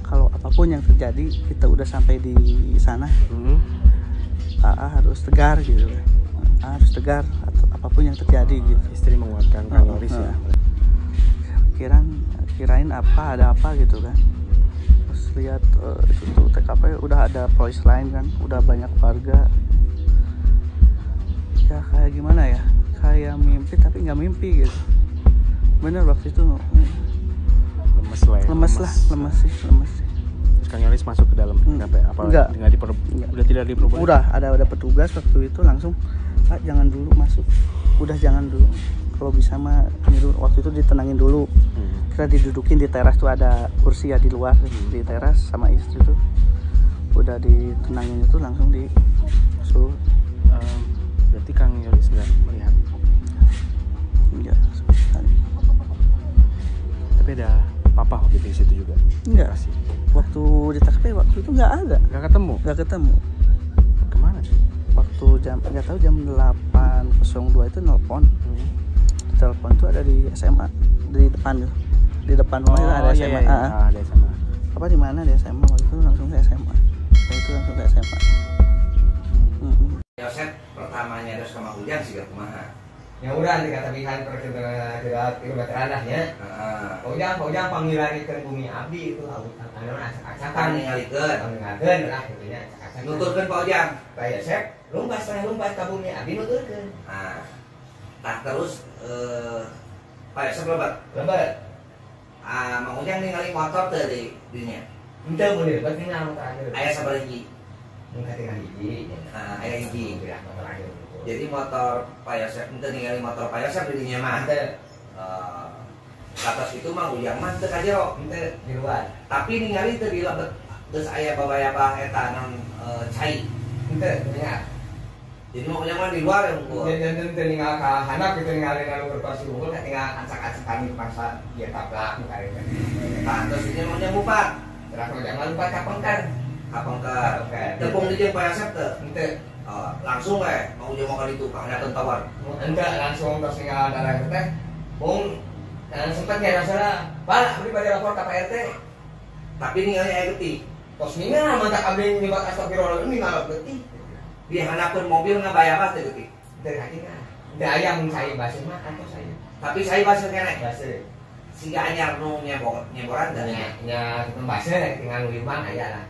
kalau apapun yang terjadi kita udah sampai di sana, harus tegar gitu, harus tegar atau apapun yang terjadi gitu. Istri menguatkan Kang Yoris ya. Kirain ada apa gitu kan. Terus lihat itu tuh TKP udah ada polisi lain kan, udah banyak warga. Ya kayak gimana ya, kayak mimpi tapi nggak mimpi gitu. Bener waktu itu lemes sih. Terus Kang Yoris masuk ke dalam TKP apa? Enggak. Udah tidak diperbolehkan? Udah ada petugas waktu itu langsung, Pak jangan dulu masuk, udah jangan dulu, kalau bisa mah waktu itu ditenangin dulu. Kita didudukin di teras tuh, ada kursi ya di luar di teras, sama istri tuh udah ditenangin itu langsung disuruh. Berarti Kang Yoris nggak melihat? Enggak sama sekali. Tapi ada papa waktu di situ juga? Enggak. Waktu di TKP waktu itu nggak ada. Nggak ketemu? Nggak ketemu. Kemana? Waktu nggak tahu jam 8.02 itu nelpon. Telepon tuh ada di SMA, di depan rumah itu ada SMA. Ada SMA. Apa di mana di SMA? Waktu itu langsung ke SMA. Yosef pertamanya terus sama hujan sih kumaha. Ya udah nanti kata bihan kilometer anahnya. Ujang panggilanikeun bumi abdi itu anu acak-acakan ningalikeun lah kitu nya. Nuturkeun Pak Ujang, Pak Yosef lumpat ka bumi abdi nuturkeun. Nah terus Pak Yosef lebat. Mang Ujang ningali motor teh di dinya. Henteu mun lebat tinggal motor aya sabaraha? Mungkin tinggal hiji. Aya hiji motor aja. Jadi motor Pak Yosef itu ningali motor Pak Yosef di dinya mah. Atas itu Mang Ujang mah teu ka jero, teu di luar. Tapi ningali teu di lebet geus aya babaya eta non cai. Teu ingat. Jadi Mang Ujang mah di luar ya unggul. Dan teu ningali ka handap kitu ningali anu berpasi unggul tinggal acak-acakan di pasar ieu taplak kare. Nah, terus ini Mang Ujang bupat. Terus Mang Ujang lupa ka Pengker. Tepung di jeung Pak Yosef teu? Henteu. Langsung Mang Ujang mau ka ditu ka handapeun tawar. Henteu langsung tos ningali darah teh. Bung sempat nggak salah, Pak, abdi pada lapor ke Pak RT. Tapi ningali aya geuti. Tos ningal mantak abdi nyebat astagfirullah ningal geuti. Dia handapkeun mobil ngabaya pas teh geuti. Teu hakina. Teu aya mun saya baseur mah atuh saya. Tapi saya baseur keneh. Baseur. Siga anyar nu nyeboran teh. Nya kitu baseur tinggal nu liman aya lah.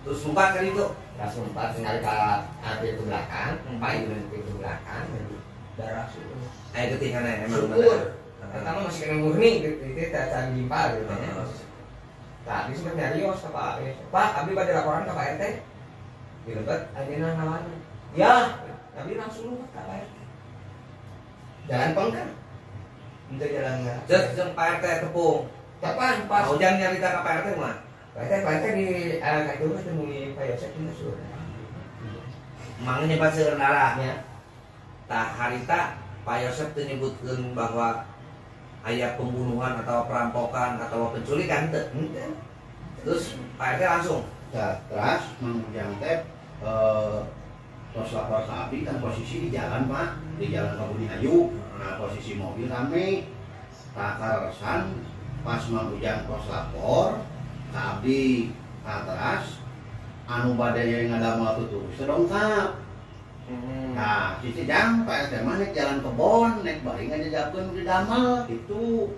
Terus lompat ka ditu. Langsung lompat ningali ka pintu belakang, pintu belakang. Darah suruh. Aya geuti kana emang bener. Pertama masih kena murni gitu, tak limpah gitu ya. Tadi sempat nyarios ke Pak abdi pada laporan ke Pak RT. Dilebet ayeuna ngawan. Ya, abdi langsung ke Pak RT. Jalan Pengker. Untuk jalan enggak. Jeung Pak RT tepung. Kapan pas Ujang nyarita ka Pak RT mah? Pak RT di itu temui Pak Yosef di Sur. Mangnya nyebat seueur narahnya. Tah harita Pak Yosef teu nyebutkeun bahwa aya pembunuhan atau perampokan atau penculikan teu. Terus Pak RT langsung terus Mang teh tos lapor ka abdi kan posisi di jalan Pak, di jalan Kabudi Ayu. Nah posisi mobil rame tak karesan pas Mang Ujang tos lapor ka abdi ka atas anu bade yang ngadamel tutup sedongkap. Nah, si Jang Pak RT mah nek jalan kebon, nek bari ngajajakeun di damel gitu.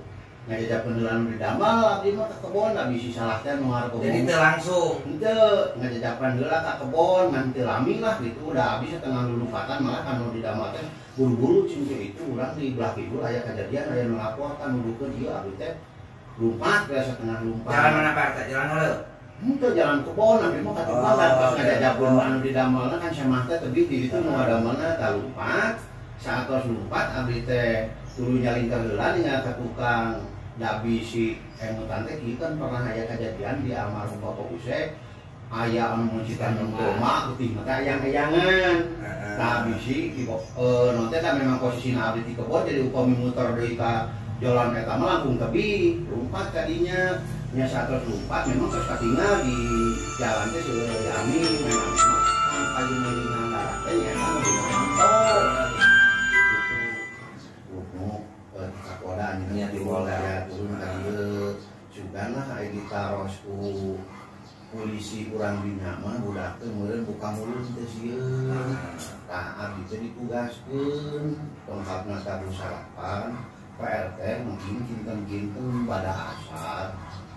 Ngajajakeun jalan di damel abdi mah ka kebon da bisi salah teh nu ngarep kebon. Jadi teu langsung. Henteu, ngajajakeun heula ka kebon ngan teu lami lah gitu. Udah habis tengah lulupatan malah anu di damel teh buru-buru cing itu urang di belah kidul aya kejadian aya nu laporkan nuduhkeun ieu abdi teh lumpat biasa tengah lumpat. Jalan mana Pak RT? Jalan heuleu. Itu jalan kebon, nanti mau ketimpangan pas ngajajakeun anu di damelna kan saya teh teu di ditu nu ngadamelna tah lumpat. Saat tos lumpat abdi teh tuluy nyalingkeun heula nya ka tukang dabi si emutan teh kieu kan pernah aya kejadian di almarhum Bapak Usek aya anu muncitan koma putih mata ayang-ayangan. Tah bisi di non teh memang posisina abdi di kebon jadi upami muter deui ka jalan eta mah langkung tebi lumpat kadinya. Nya saat lumpat memang terus katingal di jalan teh sudah diami memang kan kayu meningan darat teh nya kan di mantau gitu sakoda nya di Polda turun ka dieu sugana aya ditaros ku polisi urang dinya mah budak teh meureun buka mulut teh sieun tah abdi teh ditugaskeun tongkapna ka Busarapan Pak RT mungkin kinten-kinten pada asar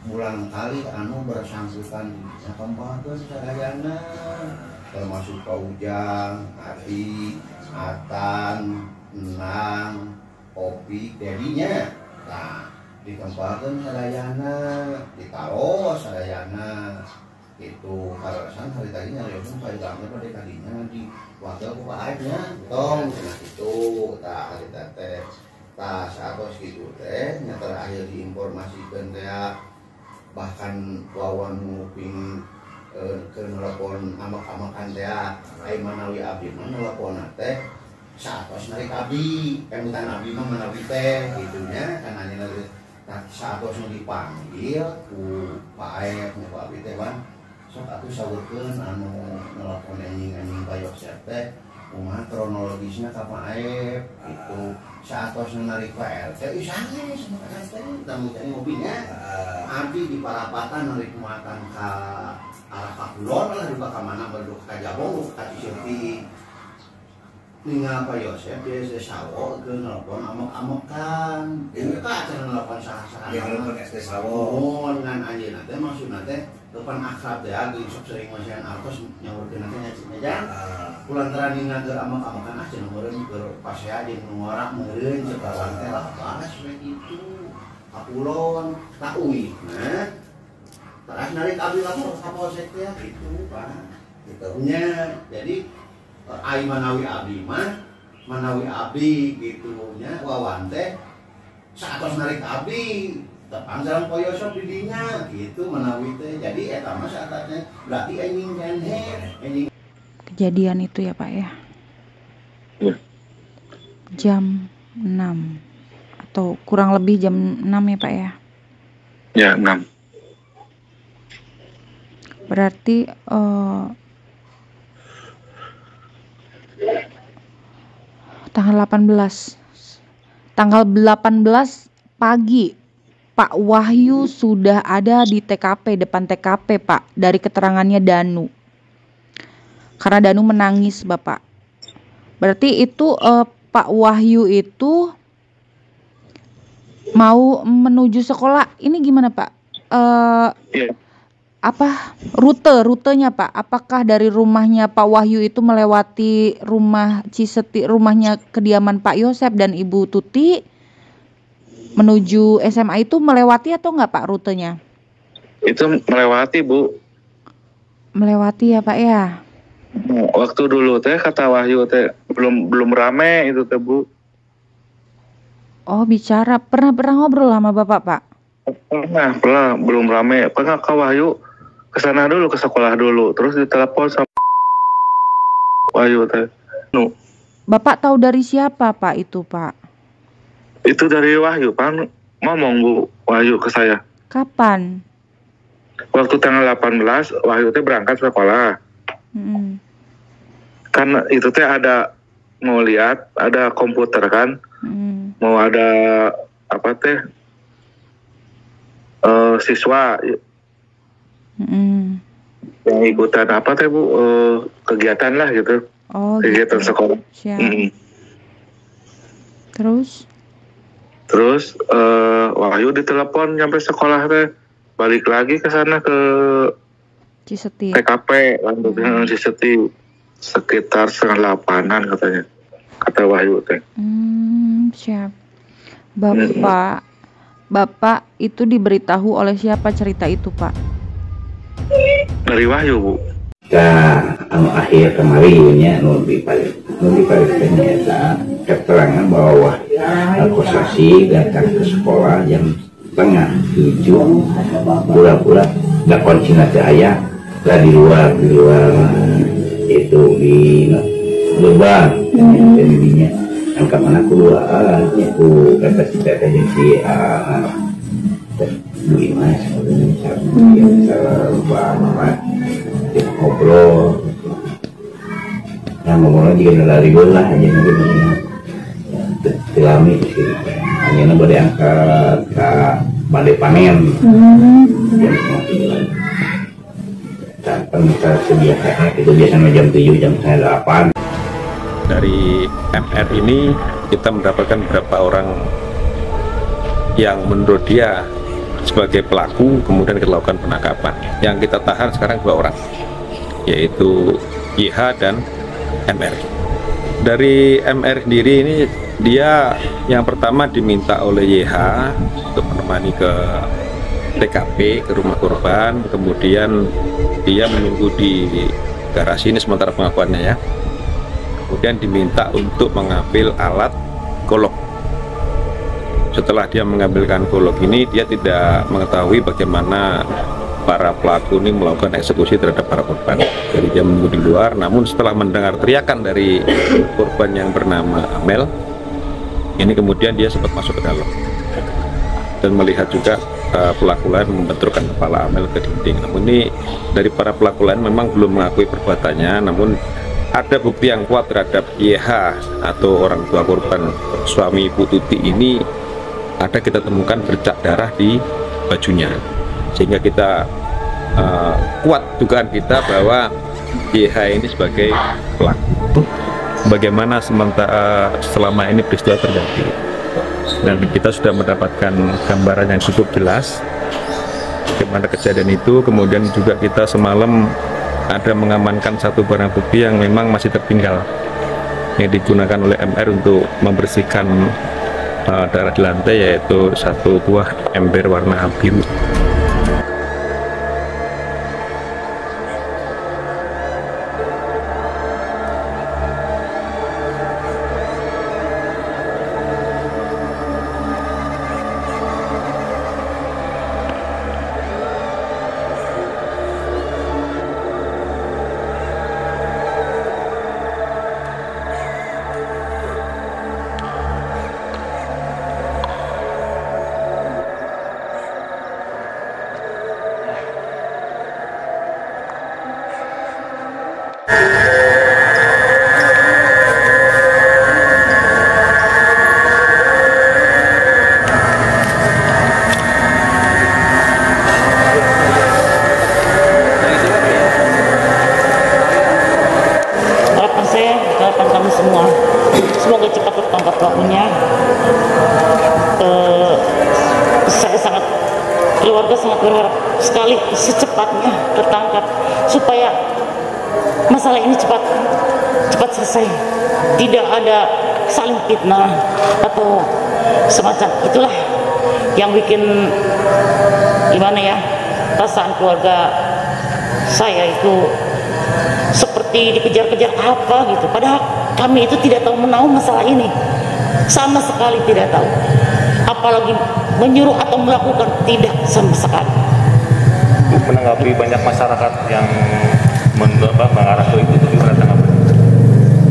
ulang kali anu bersangkutan kembahan sadayana termasuk Pak Ujang, Ati, Atan, Enang, Kopi, dedinya nah dikembangkan sadayana ditaruh sadayana itu karasan hari tadinya leung Pak Ujang pada kadinya di wakil ku Pak Aibnya tong cenah itu tah hari teh tah satos kitu teh nya terakhir diinformasikeun teh bahkan wawan nguping ke nelpon amak-amakan teh ai manawi abdi mah nelponna teh satos narik abdi kemutan abdi mah manawi teh kitu nya kana nya satos nu dipanggil ku Pak Aep ku abdi teh wan sok atuh saweurkeun anu nelpon anjing-anjing Pak Yosef teh kumaha kronologisnya ka Pak Aep itu satos narik Pak RT isane sama teh tamu teh ngopinya abdi di Parapatan narik muatan ka arah Kakulon lah duka ka mana baru ka Jabong ka Cisepi ningal Pak Yosef dia sawo ke nelpon amok-amokan ieu ka cenah nelpon saha-saha dia nelpon SD sawo ngan anjeunna teh maksudna teh depan akrab teh geus sok sering masehan artos nyaurkeun teh nya jan kulantaran ningal ke amok-amokan cenah meureun keur pasea jeung ngorak meureun cek lawan teh lah bahas we kitu Kakulon tak uwi nah terus narik abdi lapor ka Polsek teh gitu Pak gitu nya jadi ai manawi abdi mah manawi abdi gitu nya wawan teh satos narik abdi tepang jalan Poyosop di dinya gitu manawi teh jadi eta mah saatnya berarti anjing kenhe anjing kejadian itu ya Pak ya jam 6 atau kurang lebih jam 6 ya Pak ya? Ya 6. Berarti tanggal 18 pagi Pak Wahyu sudah ada di TKP, depan TKP Pak, dari keterangannya Danu karena Danu menangis Bapak. Berarti itu Pak Wahyu itu mau menuju sekolah ini gimana Pak? Apa rutenya Pak? Apakah dari rumahnya Pak Wahyu itu melewati rumah Ciseti, rumahnya kediaman Pak Yosef dan Ibu Tuti menuju SMA itu melewati atau enggak Pak rutenya? Itu melewati Bu. Melewati ya Pak ya? Waktu dulu teh kata Wahyu teh belum rame itu teh Bu. Oh bicara, pernah ngobrol sama Bapak Pak? Pernah, belum rame. Pernah Kak Wahyu kesana dulu, ke sekolah dulu. Terus ditelepon sama Wahyu teh. Bapak tahu dari siapa Pak itu Pak? Itu dari Wahyu Pak, ngomong Bu Wahyu ke saya. Kapan? Waktu tanggal 18 Wahyu teh berangkat sekolah. Kan itu teh ada mau lihat, ada komputer kan. Mau ada apa teh siswa yang ikutan apa teh Bu, kegiatan lah gitu. Oh, kegiatan gitu. sekolah. Siap. Terus Wahyu ditelepon nyampe sekolah teh, balik lagi ke sana ke Cisetit. TKP lanjut Cisetit sekitar 7:30-an katanya, kata Wahyu teh. Siap. Bapak itu diberitahu oleh siapa cerita itu, Pak? Dari Wahyu, Bu. Akhir kemarin ya diparitkan ya keterangan bahwa Kosasi datang ke sekolah jam 6:30 pura-pura nggak kunci ayah lah di luar itu di lubang jadinya angka mana keluar aku kata cita agensi gimana sebenarnya lupa ngobrol ngomongnya juga lari lah aja nanti tilami sih hanya boleh angkat ke balai panen tanpa kita sebiasanya itu biasanya jam 7 jam 8. Dari MR ini kita mendapatkan beberapa orang yang menurut dia sebagai pelaku, kemudian kita lakukan penangkapan. Yang kita tahan sekarang 2 orang, yaitu YH dan MR. Dari MR sendiri ini dia yang pertama diminta oleh YH untuk menemani ke TKP, ke rumah korban, kemudian dia menunggu di garasi, ini sementara pengakuannya ya. Kemudian diminta untuk mengambil alat golok. Setelah dia mengambilkan golok ini, dia tidak mengetahui bagaimana para pelaku ini melakukan eksekusi terhadap para korban. Jadi dia menunggu di luar, namun setelah mendengar teriakan dari korban yang bernama Amel, ini kemudian dia sempat masuk ke dalam dan melihat juga pelaku lain membenturkan kepala Amel ke dinding. Namun ini dari para pelaku lain memang belum mengakui perbuatannya, namun ada bukti yang kuat terhadap YH atau orang tua korban suami Ibu Tuti ini. Ada kita temukan bercak darah di bajunya, sehingga kita kuat dugaan kita bahwa YH ini sebagai pelaku. Bagaimana selama ini peristiwa terjadi, dan kita sudah mendapatkan gambaran yang cukup jelas bagaimana kejadian itu. Kemudian juga kita semalam ada mengamankan satu barang bukti yang memang masih tertinggal, yang digunakan oleh MR untuk membersihkan darah di lantai, yaitu satu buah ember warna biru. Keluarga sangat berharap sekali secepatnya tertangkap supaya masalah ini cepat selesai, tidak ada saling fitnah atau semacam itulah yang bikin gimana ya, perasaan keluarga saya itu seperti dikejar-kejar apa gitu, padahal kami itu tidak tahu menahu masalah ini, sama sekali tidak tahu, apalagi menyuruh atau melakukan, tidak sama sekali. Menanggapi banyak masyarakat yang mengarah ke itu gimana tanggapan?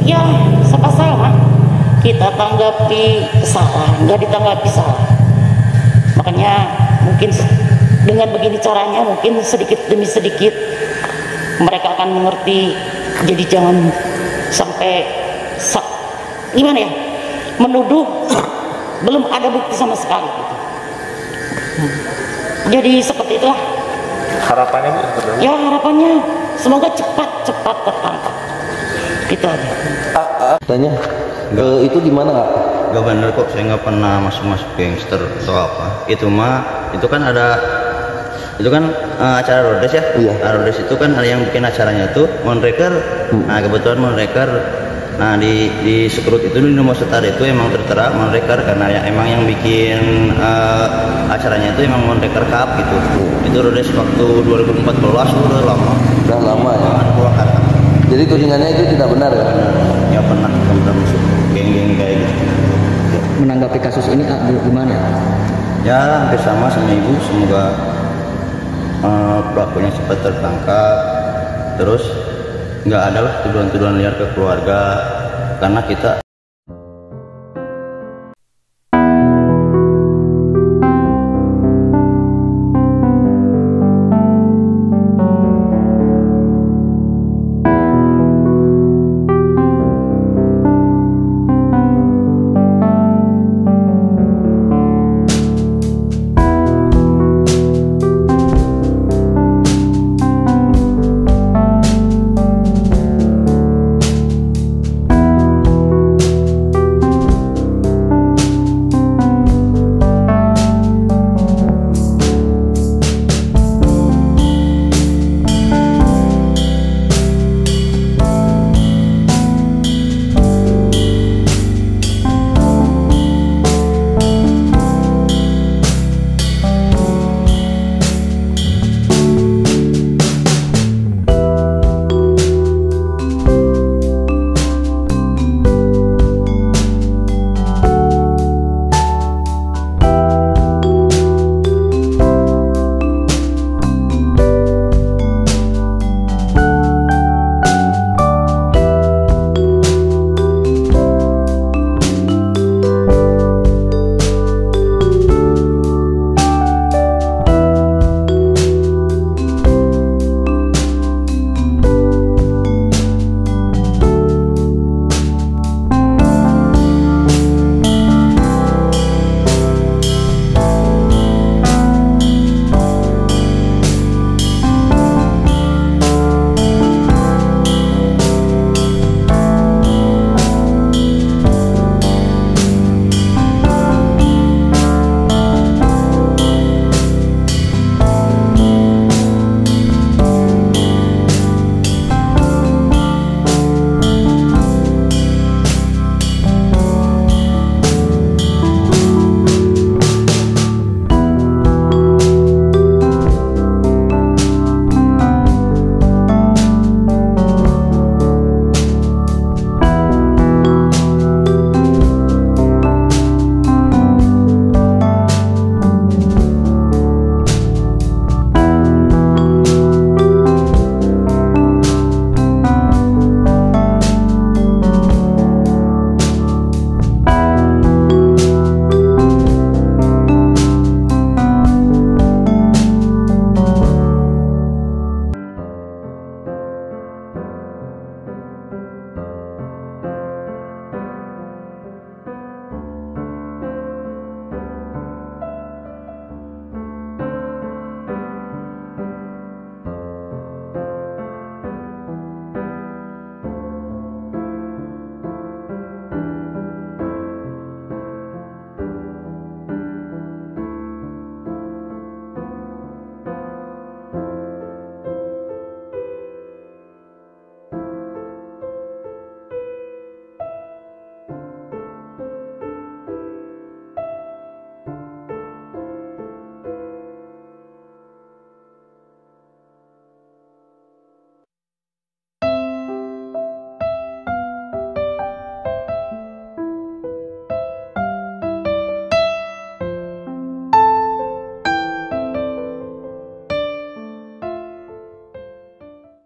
Ya, sama salah. Kita tanggapi salah, nggak ditanggapi salah. Makanya mungkin dengan begini caranya, mungkin sedikit demi sedikit mereka akan mengerti. Jadi jangan sampai gimana ya, menuduh belum ada bukti sama sekali. Jadi seperti itulah. Harapannya Bu sebenarnya? Ya harapannya semoga cepat tertangkap. Itu aja. Tanya, itu di mana Kak? Gak bener kok, saya nggak pernah masuk gangster atau apa. Itu kan acara Rodes ya. Iya. Rodes itu kan ada yang bikin acaranya itu Monreker. Nah kebetulan Monreker, nah di Sekerut itu di nomor setar itu emang tertera Monreker karena yang bikin acaranya itu emang Monreker Cup gitu. Itu Rodes waktu 2014 udah lama. Udah lama ya. Jadi tudingannya itu tidak benar ya? Ya pernah masuk geng-geng kayak gitu. Menanggapi kasus ini gimana? Ya hampir sama ibu, semoga pelakunya cepat tertangkap, terus nggak ada lah tuduhan-tuduhan liar ke keluarga, karena kita